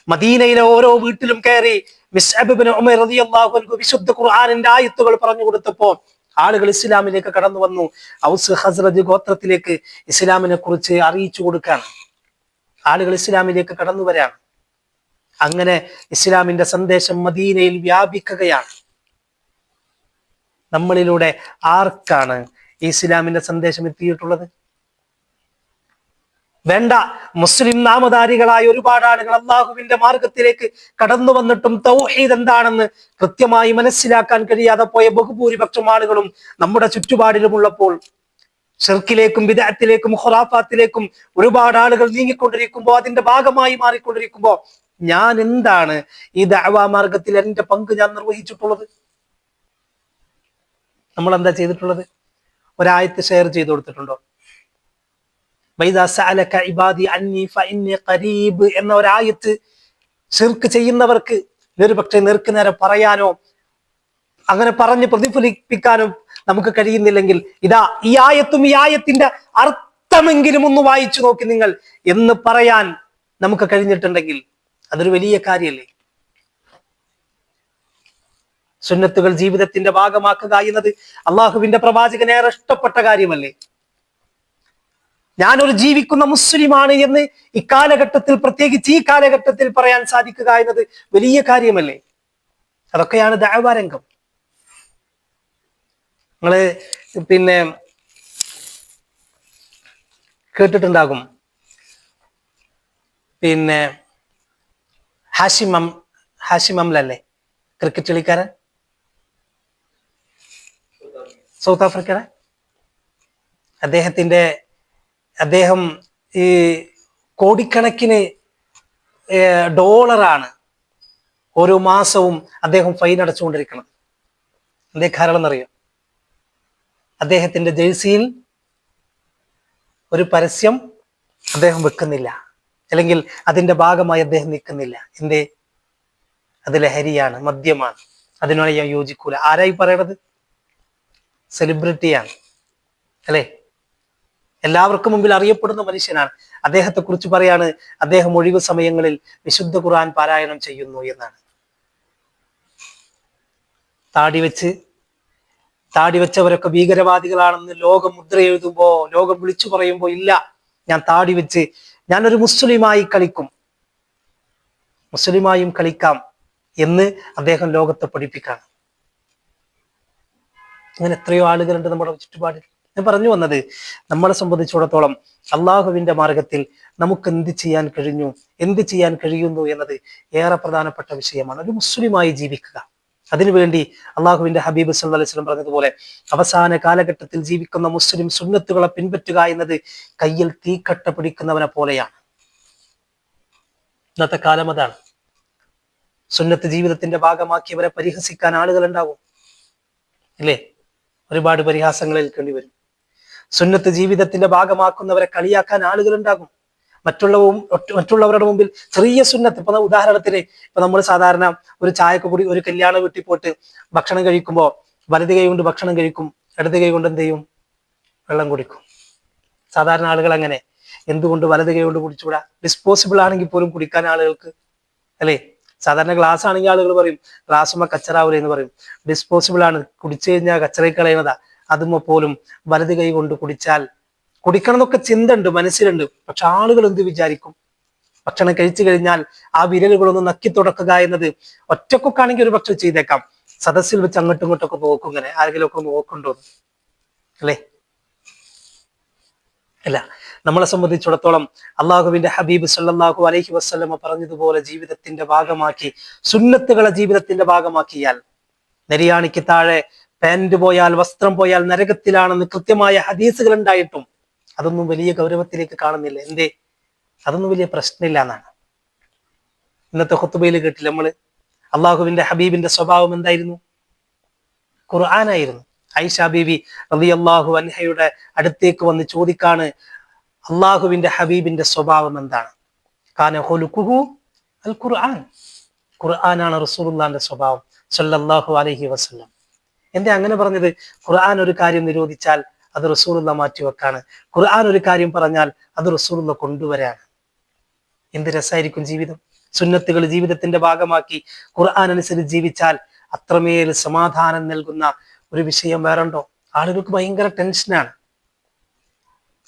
മദീനയിലെ ഓരോ വീട്ടിലും കയറി മിസ്അബ് ഇബ്നു ഉമൈർ റളിയല്ലാഹു അൻഹു വിശുദ്ധ ഖുർആനിന്റെ ആയത്തുകൾ പറഞ്ഞു കൊടുത്തപ്പോൾ ആളുകൾ ഇസ്ലാമിലേക്ക് കടന്നു വന്നു. ഔസ് ഖസ്റജ് ഗോത്രത്തിലേക്ക് ഇസ്ലാമിനെ കുറിച്ച് അറിയിച്ചു കൊടുക്കുകയാണ്. ആളുകൾ ഇസ്ലാമിലേക്ക് കടന്നു വരാണ്. അങ്ങനെ ഇസ്ലാമിന്റെ സന്ദേശം മദീനയിൽ വ്യാപിക്കുകയാണ്. നമ്മളിലൂടെ ആർക്കാണ് ഈ ഇസ്ലാമിന്റെ സന്ദേശം എത്തിയിട്ടുള്ളത്? വേണ്ട, മുസ്ലിം നാമധാരികളായ ഒരുപാട് ആളുകൾ അള്ളാഹുവിന്റെ മാർഗത്തിലേക്ക് കടന്നു വന്നിട്ടും തൗഹീദ് എന്താണെന്ന് കൃത്യമായി മനസ്സിലാക്കാൻ കഴിയാതെ പോയ ബഹുഭൂരിപക്ഷം ആളുകളും നമ്മുടെ ചുറ്റുപാടിലുമുള്ളപ്പോൾ ഷിർക്കിലേക്കും ബിദ്അത്തിലേക്കും ഖുറാഫാത്തിലേക്കും ഒരുപാട് ആളുകൾ നീങ്ങിക്കൊണ്ടിരിക്കുമ്പോൾ, അതിന്റെ ഭാഗമായി മാറിക്കൊണ്ടിരിക്കുമ്പോൾ ഞാൻ എന്താണ് ഈ ദഅവാ മാർഗത്തിൽ എന്റെ പങ്ക് ഞാൻ നിർവഹിച്ചിട്ടുള്ളത്? നമ്മൾ എന്താ ചെയ്തിട്ടുള്ളത്? ഒരായത്ത് ഷെയർ ചെയ്തു കൊടുത്തിട്ടുണ്ടോ? വൈദാ സഅലക ഇബാദി അന്നി ഫഇന്നി ഖരീബ് എന്ന ഒരായത്ത് ശിർക്ക് ചെയ്യുന്നവർക്ക് ഒരുപക്ഷെ നേർക്ക് നേരെ പറയാനോ അങ്ങനെ പറഞ്ഞ് പ്രതിഫലിപ്പിക്കാനോ നമുക്ക് കഴിയുന്നില്ലെങ്കിൽ, ഇതാ ഈ ആയത്തും ഈ ആയത്തിന്റെ അർത്ഥമെങ്കിലും ഒന്ന് വായിച്ചു നോക്കി നിങ്ങൾ എന്ന് പറയാൻ നമുക്ക് കഴിഞ്ഞിട്ടുണ്ടെങ്കിൽ അതൊരു വലിയ കാര്യമല്ലേ? സുന്നത്തുകൾ ജീവിതത്തിന്റെ ഭാഗമാക്കുക എന്നത് അള്ളാഹുവിന്റെ പ്രവാചകന് ഏറെ ഇഷ്ടപ്പെട്ട കാര്യമല്ലേ? ഞാനൊരു ജീവിക്കുന്ന മുസ്ലിമാണ് എന്ന് ഇക്കാലഘട്ടത്തിൽ, പ്രത്യേകിച്ച് ഈ കാലഘട്ടത്തിൽ പറയാൻ സാധിക്കുക എന്നത് വലിയ കാര്യമല്ലേ? അതൊക്കെയാണ് ദഅവാ രംഗം. നിങ്ങള് പിന്നെ കേട്ടിട്ടുണ്ടാകും, പിന്നെ ഹാഷിം അംലല്ലേ ക്രിക്കറ്റ് കളിക്കാരൻ, സൗത്ത് ആഫ്രിക്കയുടെ. അദ്ദേഹം ഈ കോടിക്കണക്കിന് ഡോളറാണ് ഓരോ മാസവും അദ്ദേഹം ഫൈൻ അടച്ചുകൊണ്ടിരിക്കണം. എന്തേ കാരണം എന്നറിയോ? അദ്ദേഹത്തിന്റെ ജേഴ്സിയിൽ ഒരു പരസ്യം അദ്ദേഹം വെക്കുന്നില്ല, അല്ലെങ്കിൽ അതിന്റെ ഭാഗമായി അദ്ദേഹം നിൽക്കുന്നില്ല. എന്തേ? അത് ലഹരിയാണ്, മദ്യമാണ്. അതിനോട് ഞാൻ യോജിക്കൂല. ആരായി പറയണത്? സെലിബ്രിറ്റിയാണ്, അല്ലെ? എല്ലാവർക്കും മുമ്പിൽ അറിയപ്പെടുന്ന മനുഷ്യനാണ്. അദ്ദേഹത്തെ കുറിച്ച് പറയാണ്, അദ്ദേഹം ഒഴിവു സമയങ്ങളിൽ വിശുദ്ധ ഖുർആൻ പാരായണം ചെയ്യുന്നു എന്നാണ്. താടി വെച്ചവരൊക്കെ ഭീകരവാദികളാണെന്ന് ലോകം മുദ്ര എഴുതുമ്പോ, ലോകം വിളിച്ചു പറയുമ്പോ, ഇല്ല, ഞാൻ താടി വെച്ച് ഞാനൊരു മുസ്ലിമായി കളിക്കും, മുസ്ലിമായും കളിക്കാം എന്ന് അദ്ദേഹം ലോകത്തെ പഠിപ്പിക്കാണ്. അങ്ങനെ എത്രയോ ആളുകളുണ്ട് നമ്മുടെ ചുറ്റുപാടിൽ. ഞാൻ പറഞ്ഞു വന്നത്, നമ്മളെ സംബന്ധിച്ചിടത്തോളം അള്ളാഹുവിന്റെ മാർഗത്തിൽ നമുക്ക് എന്ത് ചെയ്യാൻ കഴിഞ്ഞു, എന്ത് ചെയ്യാൻ കഴിയുന്നു എന്നത് ഏറെ പ്രധാനപ്പെട്ട വിഷയമാണ്. ഒരു മുസ്ലിമായി ജീവിക്കുക. അതിനുവേണ്ടി അള്ളാഹുവിന്റെ ഹബീബ് സല്ലല്ലാഹു അലൈഹി വസല്ലം പറഞ്ഞതുപോലെ, അവസാന കാലഘട്ടത്തിൽ ജീവിക്കുന്ന മുസ്ലിം സുന്നത്തുകളെ പിൻപറ്റുക എന്നത് കയ്യിൽ തീക്കട്ട പിടിക്കുന്നവനെ പോലെയാണ്. ഇന്നത്തെ കാലം അതാണ്. സുന്നത്ത് ജീവിതത്തിന്റെ ഭാഗമാക്കിയവരെ പരിഹസിക്കാൻ ആളുകൾ ഉണ്ടാവും, ഇല്ലേ? ഒരുപാട് പരിഹാസങ്ങൾ ഏൽക്കേണ്ടി വരും. സുന്നത്ത് ജീവിതത്തിന്റെ ഭാഗമാക്കുന്നവരെ കളിയാക്കാൻ ആളുകൾ ഉണ്ടാകും. മറ്റുള്ളവരുടെ മുമ്പിൽ ചെറിയ സുന്നത്ത്, ഇപ്പൊ ഉദാഹരണത്തിന്, ഇപ്പൊ നമ്മൾ സാധാരണ ഒരു ചായക്ക് കൂടി ഒരു കല്യാണ വീട്ടിൽ പോയിട്ട് ഭക്ഷണം കഴിക്കുമ്പോൾ വലത് കൈ കൊണ്ട് ഭക്ഷണം കഴിക്കും, ഇടത് കൈ കൊണ്ട് എന്ത് ചെയ്യും? വെള്ളം കുടിക്കും. സാധാരണ ആളുകൾ അങ്ങനെ. എന്തുകൊണ്ട് വലത് കൈ കൊണ്ട് കുടിച്ചുകൂടാ? ഡിസ്പോസിബിൾ ആണെങ്കിൽ പോലും കുടിക്കാൻ ആളുകൾക്ക്, അല്ലേ? സാധാരണ ഗ്ലാസ് ആണെങ്കിൽ ആളുകൾ പറയും ഗ്ലാസുമ്മ കച്ചറാവൂല എന്ന് പറയും. ഡിസ്പോസിബിൾ ആണ്, കുടിച്ചു കഴിഞ്ഞാൽ കച്ചറയിൽ കളയുന്നതാ. അതുമ്മ പോലും വലത് കൈ കൊണ്ട് കുടിക്കണം എന്നൊക്കെ ചിന്ത ഉണ്ട്, മനസ്സിലുണ്ട്. പക്ഷെ ആളുകൾ എന്ത് വിചാരിക്കും? ഭക്ഷണം കഴിച്ചു കഴിഞ്ഞാൽ ആ വിരലുകളൊന്ന് നക്കി തുടക്കുക എന്നത് ഒറ്റക്കൊക്കെ ആണെങ്കിൽ ഒരു പക്ഷെ ചെയ്തേക്കാം. സദസ്സിൽ വെച്ച് അങ്ങോട്ടും ഇങ്ങോട്ടൊക്കെ നോക്കും, ഇങ്ങനെ ആരെങ്കിലും ഒക്കെ നോക്കുന്നുണ്ടോ, അല്ലേ? അല്ല. നമ്മളെ സംബന്ധിച്ചിടത്തോളം അള്ളാഹുവിന്റെ ഹബീബ് സല്ലല്ലാഹു അലൈഹി വസല്ലമ പറഞ്ഞതുപോലെ ജീവിതത്തിന്റെ ഭാഗമാക്കി, സുന്നത്തുകളെ ജീവിതത്തിന്റെ ഭാഗമാക്കിയാൽ, നെരിയാണിക്ക് താഴെ പാന്റ് പോയാൽ, വസ്ത്രം പോയാൽ നരകത്തിലാണെന്ന് കൃത്യമായ ഹദീസുകൾ ഉണ്ടായിട്ടും അതൊന്നും വലിയ ഗൗരവത്തിലേക്ക് കാണുന്നില്ല. എന്തേ? അതൊന്നും വലിയ പ്രശ്നമില്ല എന്നാണ്. ഇന്നത്തെ ഖുത്ബയിൽ കേട്ടില്ല നമ്മള്, അള്ളാഹുവിന്റെ ഹബീബിന്റെ സ്വഭാവം എന്തായിരുന്നു? ഖുർആനായിരുന്നു. ഐഷ ബീവി റളിയല്ലാഹു അൻഹയുടെ അടുത്തേക്ക് വന്ന് ചോദിക്കാണ്, അള്ളാഹുവിന്റെ ഹബീബിന്റെ സ്വഭാവം എന്താണ്? കാന ഖുലുഖുഹു അൽ ഖുർആൻ. ഖുർആനാണ് റസൂലുള്ളാഹിന്റെ സ്വഭാവം സല്ലല്ലാഹു അലൈഹി വസല്ലം. എന്താ അങ്ങനെ പറഞ്ഞത്? ഖുർആൻ ഒരു കാര്യം നിരോധിച്ചാൽ അത് റസൂലുള്ള മാറ്റിവെക്കാണ്, ഖുർആൻ ഒരു കാര്യം പറഞ്ഞാൽ അത് റസൂലുള്ള കൊണ്ടുവരാണ്. എന്ത് രസമായിരിക്കും ജീവിതം! സുന്നത്തുകൾ ജീവിതത്തിന്റെ ഭാഗമാക്കി ഖുർആൻ അനുസരിച്ച് ജീവിച്ചാൽ അത്രമേൽ സമാധാനം നൽകുന്ന ഒരു വിഷയം വേറുണ്ടോ? ആളുകൾക്ക് ഭയങ്കര ടെൻഷനാണ്.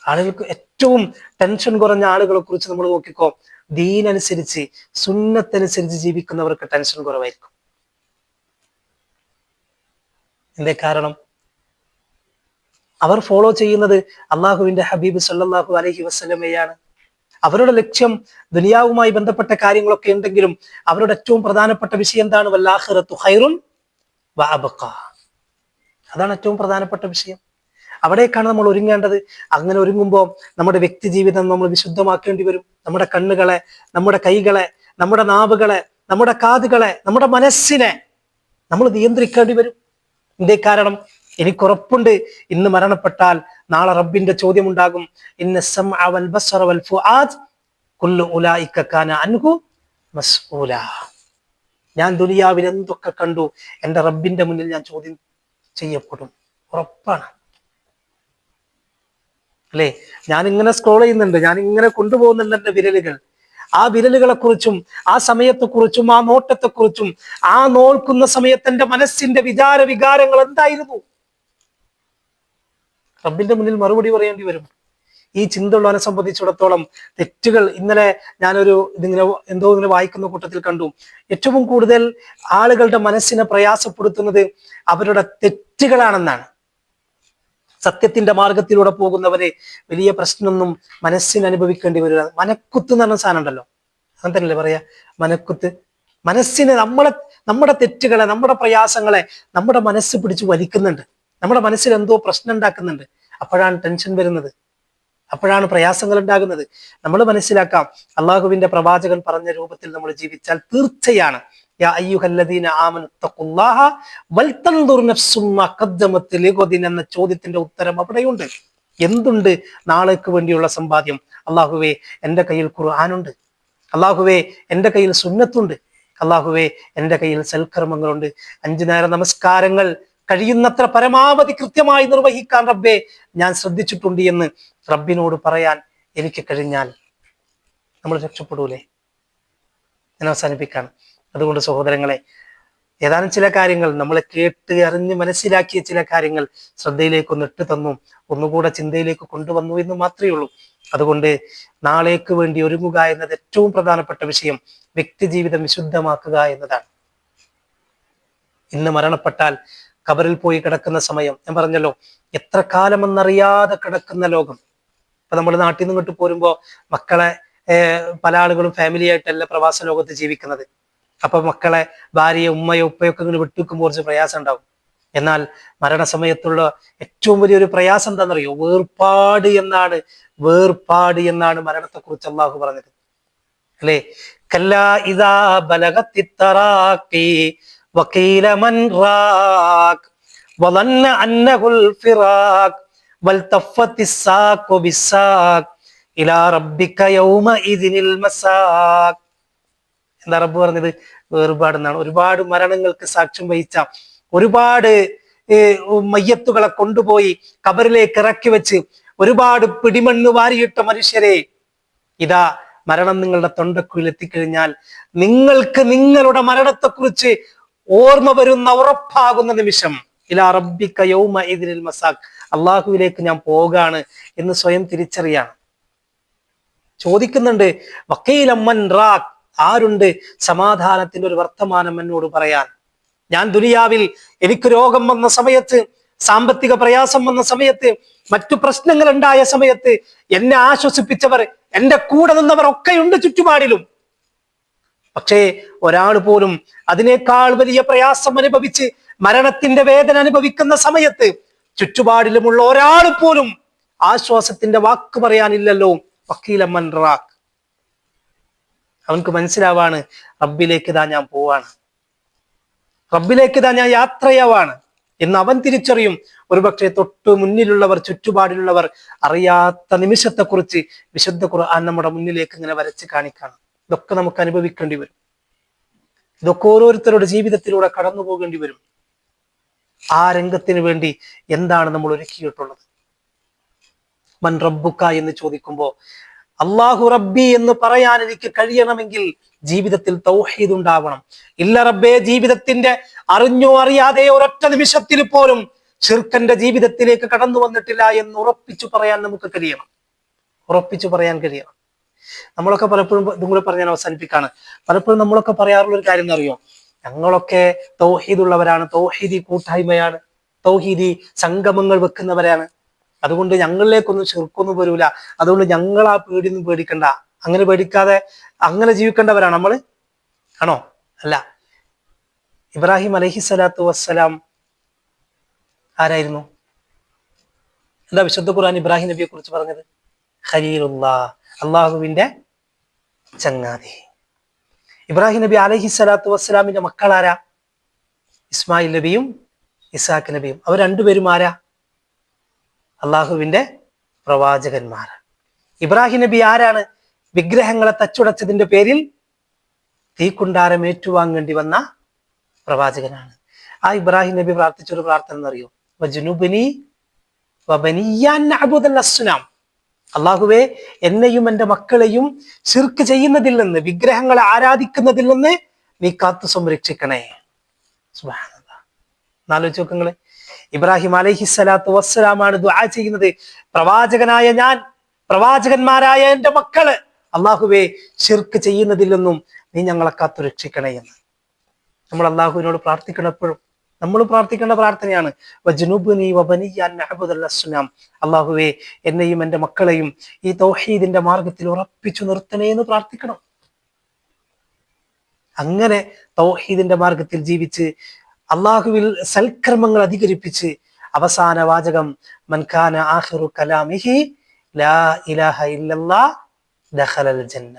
ആളുകൾക്ക് ഏറ്റവും ടെൻഷൻ കുറഞ്ഞ ആളുകളെ കുറിച്ച് നമ്മൾ നോക്കിക്കോ, ദീനനുസരിച്ച് സുന്നത്തനുസരിച്ച് ജീവിക്കുന്നവർക്ക് ടെൻഷൻ കുറവായിരിക്കും. എന്തേ കാരണം? അവർ ഫോളോ ചെയ്യുന്നത് അള്ളാഹുവിന്റെ ഹബീബ് സല്ലല്ലാഹു അലൈഹി വസല്ലമയാണ്. അവരുടെ ലക്ഷ്യം ദുനിയാവുമായി ബന്ധപ്പെട്ട കാര്യങ്ങളൊക്കെ ഉണ്ടെങ്കിലും അവരുടെ ഏറ്റവും പ്രധാനപ്പെട്ട വിഷയം എന്താണ്? വല്ലാഖിറത്തു ഖൈറുൻ വഅബ്ഖ. അതാണ് ഏറ്റവും പ്രധാനപ്പെട്ട വിഷയം. അവിടേക്കാണ് നമ്മൾ ഒരുങ്ങേണ്ടത്. അങ്ങനെ ഒരുങ്ങുമ്പോൾ നമ്മുടെ വ്യക്തി ജീവിതം നമ്മൾ വിശുദ്ധമാക്കേണ്ടി വരും. നമ്മുടെ കണ്ണുകളെ, നമ്മുടെ കൈകളെ, നമ്മുടെ നാവുകളെ, നമ്മുടെ കാതുകളെ, നമ്മുടെ മനസ്സിനെ നമ്മൾ നിയന്ത്രിക്കേണ്ടി വരും. എന്തേ കാരണം? എനിക്കുറപ്പുണ്ട്, ഇന്ന് മരണപ്പെട്ടാൽ നാളെ റബ്ബിന്റെ ചോദ്യം ഉണ്ടാകും. ഇന്ന സമഅ വൽ ബസറ വൽ ഫുആദ് കുല്ലു ഉലൈക കാന അൻഹു മസ്ഊല. ഞാൻ ദുനിയാവിൽ എന്തൊക്കെ കണ്ടു, എൻ്റെ റബ്ബിന്റെ മുന്നിൽ ഞാൻ ചോദ്യം ചെയ്യപ്പെടും, ഉറപ്പാണ്, അല്ലേ? ഞാൻ ഇങ്ങനെ സ്ക്രോൾ ചെയ്യുന്നുണ്ട്, ഞാൻ ഇങ്ങനെ കൊണ്ടുപോകുന്നുണ്ട് എൻ്റെ വിരലുകൾ. ആ വിരലുകളെ കുറിച്ചും ആ സമയത്തെക്കുറിച്ചും ആ നോട്ടത്തെക്കുറിച്ചും ആ നോക്കുന്ന സമയത്ത് എൻ്റെ മനസ്സിന്റെ വികാരങ്ങൾ എന്തായിരുന്നു? റബ്ബിന്റെ മുന്നിൽ മറുപടി പറയേണ്ടി വരും. ഈ ചിന്തയുള്ളവനെ സംബന്ധിച്ചിടത്തോളം തെറ്റുകൾ, ഇന്നലെ ഞാനൊരു ഇങ്ങനെ വായിക്കുന്ന കൂട്ടത്തിൽ കണ്ടു, ഏറ്റവും കൂടുതൽ ആളുകളുടെ മനസ്സിനെ പ്രയാസപ്പെടുത്തുന്നത് അവരുടെ തെറ്റുകളാണെന്നാണ്. സത്യത്തിന്റെ മാർഗത്തിലൂടെ പോകുന്നവരെ വലിയ പ്രശ്നമൊന്നും മനസ്സിന് അനുഭവിക്കേണ്ടി വരില്ല. മനക്കുത്ത് എന്ന് പറഞ്ഞ സാധനം ഉണ്ടല്ലോ, അങ്ങനെ തന്നെയല്ലേ പറയാ, മനക്കുത്ത്. മനസ്സിന് നമ്മുടെ തെറ്റുകളെ, നമ്മുടെ പ്രയാസങ്ങളെ നമ്മുടെ മനസ്സ് പിടിച്ച് വലിക്കുന്നുണ്ട്. നമ്മുടെ മനസ്സിൽ എന്തോ പ്രശ്നം ഉണ്ടാക്കുന്നുണ്ട്. അപ്പോഴാണ് ടെൻഷൻ വരുന്നത്, അപ്പോഴാണ് പ്രയാസങ്ങൾ ഉണ്ടാകുന്നത്. നമ്മൾ മനസ്സിലാക്കാം, അള്ളാഹുവിന്റെ പ്രവാചകൻ പറഞ്ഞ രൂപത്തിൽ നമ്മൾ ജീവിച്ചാൽ തീർച്ചയാണ് യാ അയ്യുഹല്ലദീന ആമനു തഖുല്ലാഹ വൽതൻദുർ നഫ്സും മാ ഖദ്ദമത് ലിഗദിൻ എന്ന ചോദ്യത്തിന്റെ ഉത്തരം അവിടെയുണ്ട്. എന്തുണ്ട് നാളേക്ക് വേണ്ടിയുള്ള സമ്പാദ്യം? അള്ളാഹുവേ, എൻ്റെ കയ്യിൽ ഖുർആനുണ്ട്. അള്ളാഹുവേ, എൻ്റെ കയ്യിൽ സുന്നത്തുണ്ട്. അള്ളാഹുവേ, എൻ്റെ കയ്യിൽ സൽക്കർമ്മങ്ങളുണ്ട്. 5 നേര നമസ്കാരങ്ങൾ കഴിയുന്നത്ര പരമാവധി കൃത്യമായി നിർവഹിക്കാൻ റബ്ബേ ഞാൻ ശ്രദ്ധിച്ചിട്ടുണ്ട് എന്ന് റബ്ബിനോട് പറയാൻ എനിക്ക് കഴിഞ്ഞാൽ നമ്മൾ രക്ഷപ്പെടൂലേ? ഞാൻ അവസാനിപ്പിക്കാണ്. അതുകൊണ്ട് സഹോദരങ്ങളെ, ഏതാനും ചില കാര്യങ്ങൾ നമ്മൾ കേട്ട് അറിഞ്ഞ് മനസ്സിലാക്കിയ ചില കാര്യങ്ങൾ ശ്രദ്ധയിലേക്ക് ഒന്ന് ഇട്ട് തന്നു, ഒന്നുകൂടെ ചിന്തയിലേക്ക് കൊണ്ടുവന്നു എന്ന് മാത്രമേ ഉള്ളൂ. അതുകൊണ്ട് നാളേക്ക് വേണ്ടി ഒരുങ്ങുക എന്നത് ഏറ്റവും പ്രധാനപ്പെട്ട വിഷയം. വ്യക്തി ജീവിതം വിശുദ്ധമാക്കുക എന്നതാണ്. ഇന്ന് മരണപ്പെട്ടാൽ ഖബറിൽ പോയി കിടക്കുന്ന സമയം, ഞാൻ പറഞ്ഞല്ലോ, എത്ര കാലമെന്നറിയാതെ കിടക്കുന്ന ലോകം. ഇപ്പൊ നമ്മൾ നാട്ടിൽ നിന്ന് ഇങ്ങോട്ട് പോരുമ്പോ മക്കളെ പല ആളുകളും ഫാമിലി ആയിട്ടല്ല പ്രവാസ ലോകത്ത് ജീവിക്കുന്നത്. അപ്പൊ മക്കളെ, ഭാര്യയെ, ഉമ്മയോ ഉപ്പയൊക്കെ ഇങ്ങനെ വിട്ടുവെക്കുമ്പോൾ കുറച്ച് പ്രയാസം ഉണ്ടാവും. എന്നാൽ മരണസമയത്തുള്ള ഏറ്റവും വലിയൊരു പ്രയാസം എന്താണെന്നറിയോ? വേർപാട് എന്നാണ്. വേർപാട് എന്നാണ് മരണത്തെക്കുറിച്ച് അള്ളാഹു പറഞ്ഞത്, അല്ലേ? കല്ലാ ഇദാ ബലഗത്തി തറാഖി വഖീല മൻ റാഖ് വദന്ന അന്നഹുൽ ഫിറാഖ് വൽതഫത്തി സാഖു ബിസാഖ് ഇലാ റബ്ബിക യൗമഇദിനിൽ മസാഖ്. എന്താ റബ്ബ് പറഞ്ഞത്? വേർപാടെന്നാണ്. ഒരുപാട് മരണങ്ങൾക്ക് സാക്ഷ്യം വഹിച്ച, ഒരുപാട് മയ്യത്തുകളെ കൊണ്ടുപോയി ഖബറിലേക്ക് ഇറക്കി വെച്ച് ഒരുപാട് പിടിമണ്ണ് വാരിയിട്ട മനുഷ്യരെ, ഇതാ മരണം നിങ്ങളുടെ തൊണ്ടക്കുള്ളിൽ എത്തിക്കഴിഞ്ഞാൽ നിങ്ങൾക്ക് നിങ്ങളുടെ മരണത്തെക്കുറിച്ച് ഓർമ്മ വരുന്ന, ഉറപ്പാകുന്ന നിമിഷം ഇലാ റബ്ബിക യൗമഇദിനിൽ മസാഖ്, അള്ളാഹുവിലേക്ക് ഞാൻ പോകാണ് എന്ന് സ്വയം തിരിച്ചറിയാണ്. ചോദിക്കുന്നുണ്ട്, വഖീല മൻ റാഖ്, ആരുണ്ട് സമാധാനത്തിന്റെ ഒരു വർത്തമാനം എന്നോട് പറയാൻ? ഞാൻ ദുനിയാവിൽ എനിക്ക് രോഗം വന്ന സമയത്ത്, സാമ്പത്തിക പ്രയാസം വന്ന സമയത്ത്, മറ്റു പ്രശ്നങ്ങൾ ഉണ്ടായ സമയത്ത് എന്നെ ആശ്വസിപ്പിച്ചവർ, എന്റെ കൂടെ നിന്നവർ ഒക്കെയുണ്ട് ചുറ്റുപാടിലും. പക്ഷേ ഒരാൾ പോലും അതിനേക്കാൾ വലിയ പ്രയാസം അനുഭവിച്ച് മരണത്തിന്റെ വേദന അനുഭവിക്കുന്ന സമയത്ത് ചുറ്റുപാടിലുമുള്ള ഒരാൾ പോലും ആശ്വാസത്തിന്റെ വാക്ക് പറയാനില്ലല്ലോ. വഖീല മൻ റാഖ്, അവൻക്ക് മനസ്സിലാവാണ്, റബ്ബിലേക്ക് ഇതാ ഞാൻ പോവാണ്, റബ്ബിലേക്ക് ഇതാ ഞാൻ യാത്രയാവാണ് എന്ന് അവൻ തിരിച്ചറിയും. ഒരുപക്ഷെ തൊട്ട് മുന്നിലുള്ളവർ, ചുറ്റുപാടിലുള്ളവർ അറിയാത്ത നിമിഷത്തെക്കുറിച്ച് വിശുദ്ധ ഖുർആൻ നമ്മുടെ മുന്നിലേക്ക് ഇങ്ങനെ വരച്ച് കാണിക്കാണ്. ഇതൊക്കെ നമുക്ക് അനുഭവിക്കേണ്ടി വരും. ഇതൊക്കെ ഓരോരുത്തരുടെ ജീവിതത്തിലൂടെ കടന്നു പോകേണ്ടി വരും. ആ രംഗത്തിന് വേണ്ടി എന്താണ് നമ്മൾ ഒരുക്കിയിട്ടുള്ളത്? മൻ റബ്ബുക എന്ന് ചോദിക്കുമ്പോ അള്ളാഹു റബ്ബി എന്ന് പറയാൻ എനിക്ക് കഴിയണമെങ്കിൽ ജീവിതത്തിൽ തൗഹീദ് ഉണ്ടാവണം. ഇല്ല റബ്ബേ, ജീവിതത്തിന്റെ അറിഞ്ഞോ അറിയാതെയോ ഒരൊറ്റ നിമിഷത്തിൽ പോലും ശിർക്കന്റെ ജീവിതത്തിലേക്ക് കടന്നു വന്നിട്ടില്ല എന്ന് ഉറപ്പിച്ചു പറയാൻ നമുക്ക് കഴിയണം, ഉറപ്പിച്ചു പറയാൻ കഴിയണം. നമ്മളൊക്കെ പലപ്പോഴും, ഇതും കൂടെ പറഞ്ഞാൽ അവസാനിപ്പിക്കാണ്, പലപ്പോഴും നമ്മളൊക്കെ പറയാറുള്ള ഒരു കാര്യം എന്നറിയോ? ഞങ്ങളൊക്കെ തൗഹീദ് ഉള്ളവരാണ്, തൗഹീദി കൂട്ടായ്മയാണ്, തൗഹീദി സംഗമങ്ങൾ വെക്കുന്നവരാണ്, അതുകൊണ്ട് ഞങ്ങളിലേക്കൊന്നും ശിർക്കൊന്നും വരൂല, അതുകൊണ്ട് ഞങ്ങൾ ആ പേടിയൊന്നും പേടിക്കണ്ട. അങ്ങനെ പേടിക്കാതെ അങ്ങനെ ജീവിക്കേണ്ടവരാണ് നമ്മൾ, ആണോ? അല്ല. ഇബ്രാഹിം അലൈഹിസ്സലാത്തു വസ്സലാം ആരായിരുന്നു? എന്താ വിശുദ്ധ ഖുർആൻ ഇബ്രാഹിം നബിയെ കുറിച്ച് പറഞ്ഞത്? ഖലീലുല്ലാഹ്, അള്ളാഹുവിന്റെ ചങ്ങാതി. ഇബ്രാഹിം നബി അലൈഹിസ്സലാത്തു വസ്സലാമിന്റെ മക്കളാരാ? ഇസ്മായിൽ നബിയും ഇസാഖ് നബിയും. അവർ രണ്ടുപേരും ആരാ? അള്ളാഹുവിന്റെ പ്രവാചകന്മാർ. ഇബ്രാഹിം നബി ആരാണ്? വിഗ്രഹങ്ങളെ തച്ചുടച്ചതിന്റെ പേരിൽ തീക്കുണ്ടാരം ഏറ്റുവാങ്ങേണ്ടി വന്ന പ്രവാചകനാണ്. ആ ഇബ്രാഹിം നബി പ്രാർത്ഥിച്ചൊരു പ്രാർത്ഥന എന്നറിയോ? വജ്നുബ്നി വബനിയ്യാൻ നഅ്ബുദൽ അസ്നാം, അള്ളാഹുവേ, എന്നെയും എൻ്റെ മക്കളെയും ശിർക്ക് ചെയ്യുന്നതിൽ നിന്ന്, വിഗ്രഹങ്ങളെ ആരാധിക്കുന്നതിൽ നിന്ന് നീ കാത്തു സംരക്ഷിക്കണേ. സുബ്ഹാനല്ലാഹ്. ആലോചിച്ച് നോക്കങ്ങള്, ഇബ്രാഹിം അലൈഹിസ്സലാത്തു വസ്സലാമാണ് ദുആ ചെയ്യുന്നത്. പ്രവാചകനായ ഞാൻ, പ്രവാചകന്മാരായ എൻ്റെ മക്കള്, അള്ളാഹുവേ, ശിർക്ക് ചെയ്യുന്നതിൽ നിന്നും നീ ഞങ്ങളെ കാത്തു രക്ഷിക്കണേ എന്ന് നമ്മൾ അള്ളാഹുവിനോട് പ്രാർത്ഥിക്കണം എപ്പോഴും. നമ്മൾ പ്രാർത്ഥിക്കേണ്ട പ്രാർത്ഥനയാണ്. വജ്നുബ്നി വബനിയ അൻ നഅ്ബുദൽ അസ്നാം. അല്ലാഹുവേ, എന്നെയും എൻ്റെ മക്കളെയും ഈ തൗഹീദിന്റെ മാർഗത്തിൽ ഉറപ്പിച്ചു നിർത്തണേ എന്ന് പ്രാർത്ഥിക്കണം. അങ്ങനെ തൗഹീദിന്റെ മാർഗത്തിൽ ജീവിച്ച് അള്ളാഹുവിൽ സൽക്കർമ്മങ്ങൾ അധികരിപ്പിച്ച് അവസാന വാചകം മൻ കാന ആഖിറു കലാമിഹി ലാ ഇലാഹ ഇല്ലല്ലാഹ് ദഖലൽ ജന്ന.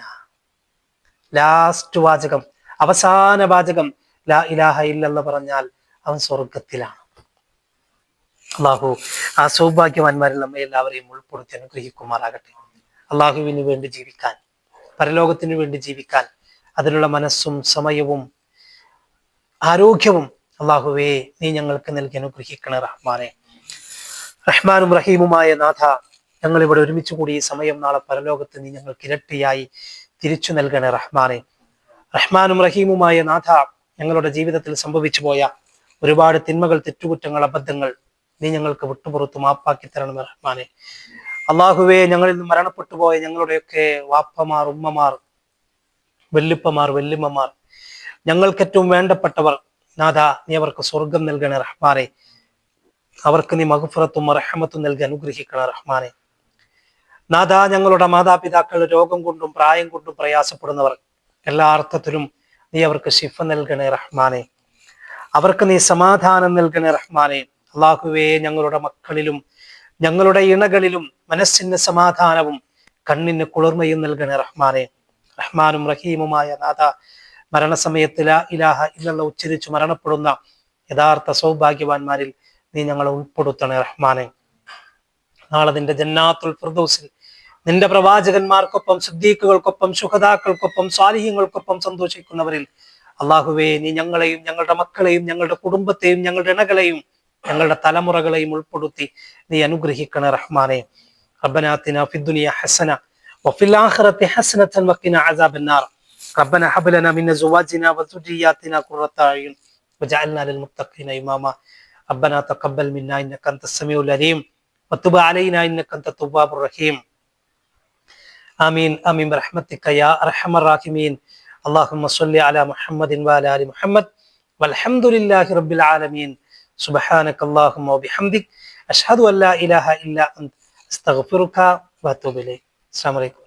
ലാസ്റ്റ് വാചകം, അവസാന വാചകം ലാ ഇലാഹ ഇല്ലല്ലാഹ് പറഞ്ഞാൽ അവൻ സ്വർഗത്തിലാണ്. അള്ളാഹു ആ സൗഭാഗ്യവാന്മാരിൽ നമ്മെ എല്ലാവരെയും ഉൾപ്പെടുത്തി അനുഗ്രഹിക്കുമാറാകട്ടെ. അള്ളാഹുവിന് വേണ്ടി ജീവിക്കാൻ, പരലോകത്തിന് വേണ്ടി ജീവിക്കാൻ അതിനുള്ള മനസ്സും സമയവും ആരോഗ്യവും അള്ളാഹുവേ നീ ഞങ്ങൾക്ക് നൽകി അനുഗ്രഹിക്കണേ റഹ്മാനെ. റഹ്മാനും റഹീമുമായ നാഥ, ഞങ്ങൾ ഇവിടെ ഒരുമിച്ച് കൂടി ഈ സമയം നാളെ പരലോകത്ത് നീ ഞങ്ങൾക്ക് ഇരട്ടിയായി തിരിച്ചു നൽകണേ റഹ്മാനെ. റഹ്മാനും റഹീമുമായ നാഥ, ഞങ്ങളുടെ ജീവിതത്തിൽ സംഭവിച്ചു പോയ ഒരുപാട് തിന്മകൾ, തെറ്റുകുറ്റങ്ങൾ, അബദ്ധങ്ങൾ നീ ഞങ്ങൾക്ക് വിട്ടുപുറത്ത് മാപ്പാക്കി തരണമേ റഹ്മാനെ. അള്ളാഹുവേ, ഞങ്ങളിൽ നിന്ന് മരണപ്പെട്ടു പോയ ഞങ്ങളുടെയൊക്കെ വാപ്പമാർ, ഉമ്മമാർ, വല്ലുപ്പമാർ, വല്യമ്മമാർ, ഞങ്ങൾക്ക് ഏറ്റവും വേണ്ടപ്പെട്ടവർ, നാഥ നീ അവർക്ക് സ്വർഗം നൽകണേ റഹ്മാനെ. അവർക്ക് നീ മഗ്ഫിറത്തും റഹ്മത്തും നൽകി അനുഗ്രഹിക്കണേ റഹ്മാനെ. നാഥ, ഞങ്ങളുടെ മാതാപിതാക്കൾ രോഗം കൊണ്ടും പ്രായം കൊണ്ടും പ്രയാസപ്പെടുന്നവർ, എല്ലാ അർത്ഥത്തിലും നീ അവർക്ക് ശിഫ നൽകണേ റഹ്മാനെ. അവർക്ക് നീ സമാധാനം നൽകണേ റഹ്മാനെ. അള്ളാഹുവേ, ഞങ്ങളുടെ മക്കളിലും ഞങ്ങളുടെ ഇണകളിലും മനസ്സിന് സമാധാനവും കണ്ണിന് കുളിർമയും നൽകണേ റഹ്മാനെ. റഹ്മാനും റഹീമുമായ നാഥ, മരണസമയത്ത് ലാ ഇലാഹ ഇല്ലല്ലാഹ് ഉച്ചരിച്ചു മരണപ്പെടുന്ന യഥാർത്ഥ സൗഭാഗ്യവാന്മാരിൽ നീ ഞങ്ങളെ ഉൾപ്പെടുത്തണേ റഹ്മാനെ. നാളെ നിന്റെ ജന്നാത്തുൽ ഫിർദൗസിൽ നിന്റെ പ്രവാചകന്മാർക്കൊപ്പം, സിദ്ദീഖുകൾക്കൊപ്പം, ശുഹദാക്കൾക്കൊപ്പം, സ്വാലിഹീങ്ങൾക്കൊപ്പം സന്തോഷിക്കുന്നവരിൽ അള്ളാഹുവേ നീ ഞങ്ങളെയും ഞങ്ങളുടെ മക്കളെയും ഞങ്ങളുടെ കുടുംബത്തെയും ഞങ്ങളുടെ ഇണകളെയും ഞങ്ങളുടെ തലമുറകളെയും ഉൾപ്പെടുത്തി നീ അനുഗ്രഹിക്കണേ റഹ്മാനെ. റബ്ബനാ ആതിനാ ഫിദ്ദുനിയ ഹസന വഫിൽ ആഖിറതി ഹസനതൻ വഖിനാ അസാബന്നാർ. റബ്ബനാ ഹബ് ലനാ മിൻ അസ്വാജിനാ വസുരിയാതിനാ ഖുർറത അയുൻ വജഅൽനാ ലിൽമുത്തഖീന ഇമാമാ. റബ്ബനാ തഖബ്ബൽ മിന്നാ ഇന്നക അൻതസ് സമീഉൽ അലീം വതുബ് അലൈനാ ഇന്നക അൻതത് തവ്വാബുർ റഹീം. ആമീൻ ആമീൻ ബിറഹ്മതിക യാ അർഹമർ റഹീമീൻ. اللهم صل على محمد وعلى ال محمد والحمد لله رب العالمين. سبحانك اللهم وبحمدك أشهد أن لا إله إلا أنت أستغفرك وأتوب إليك. السلام عليكم.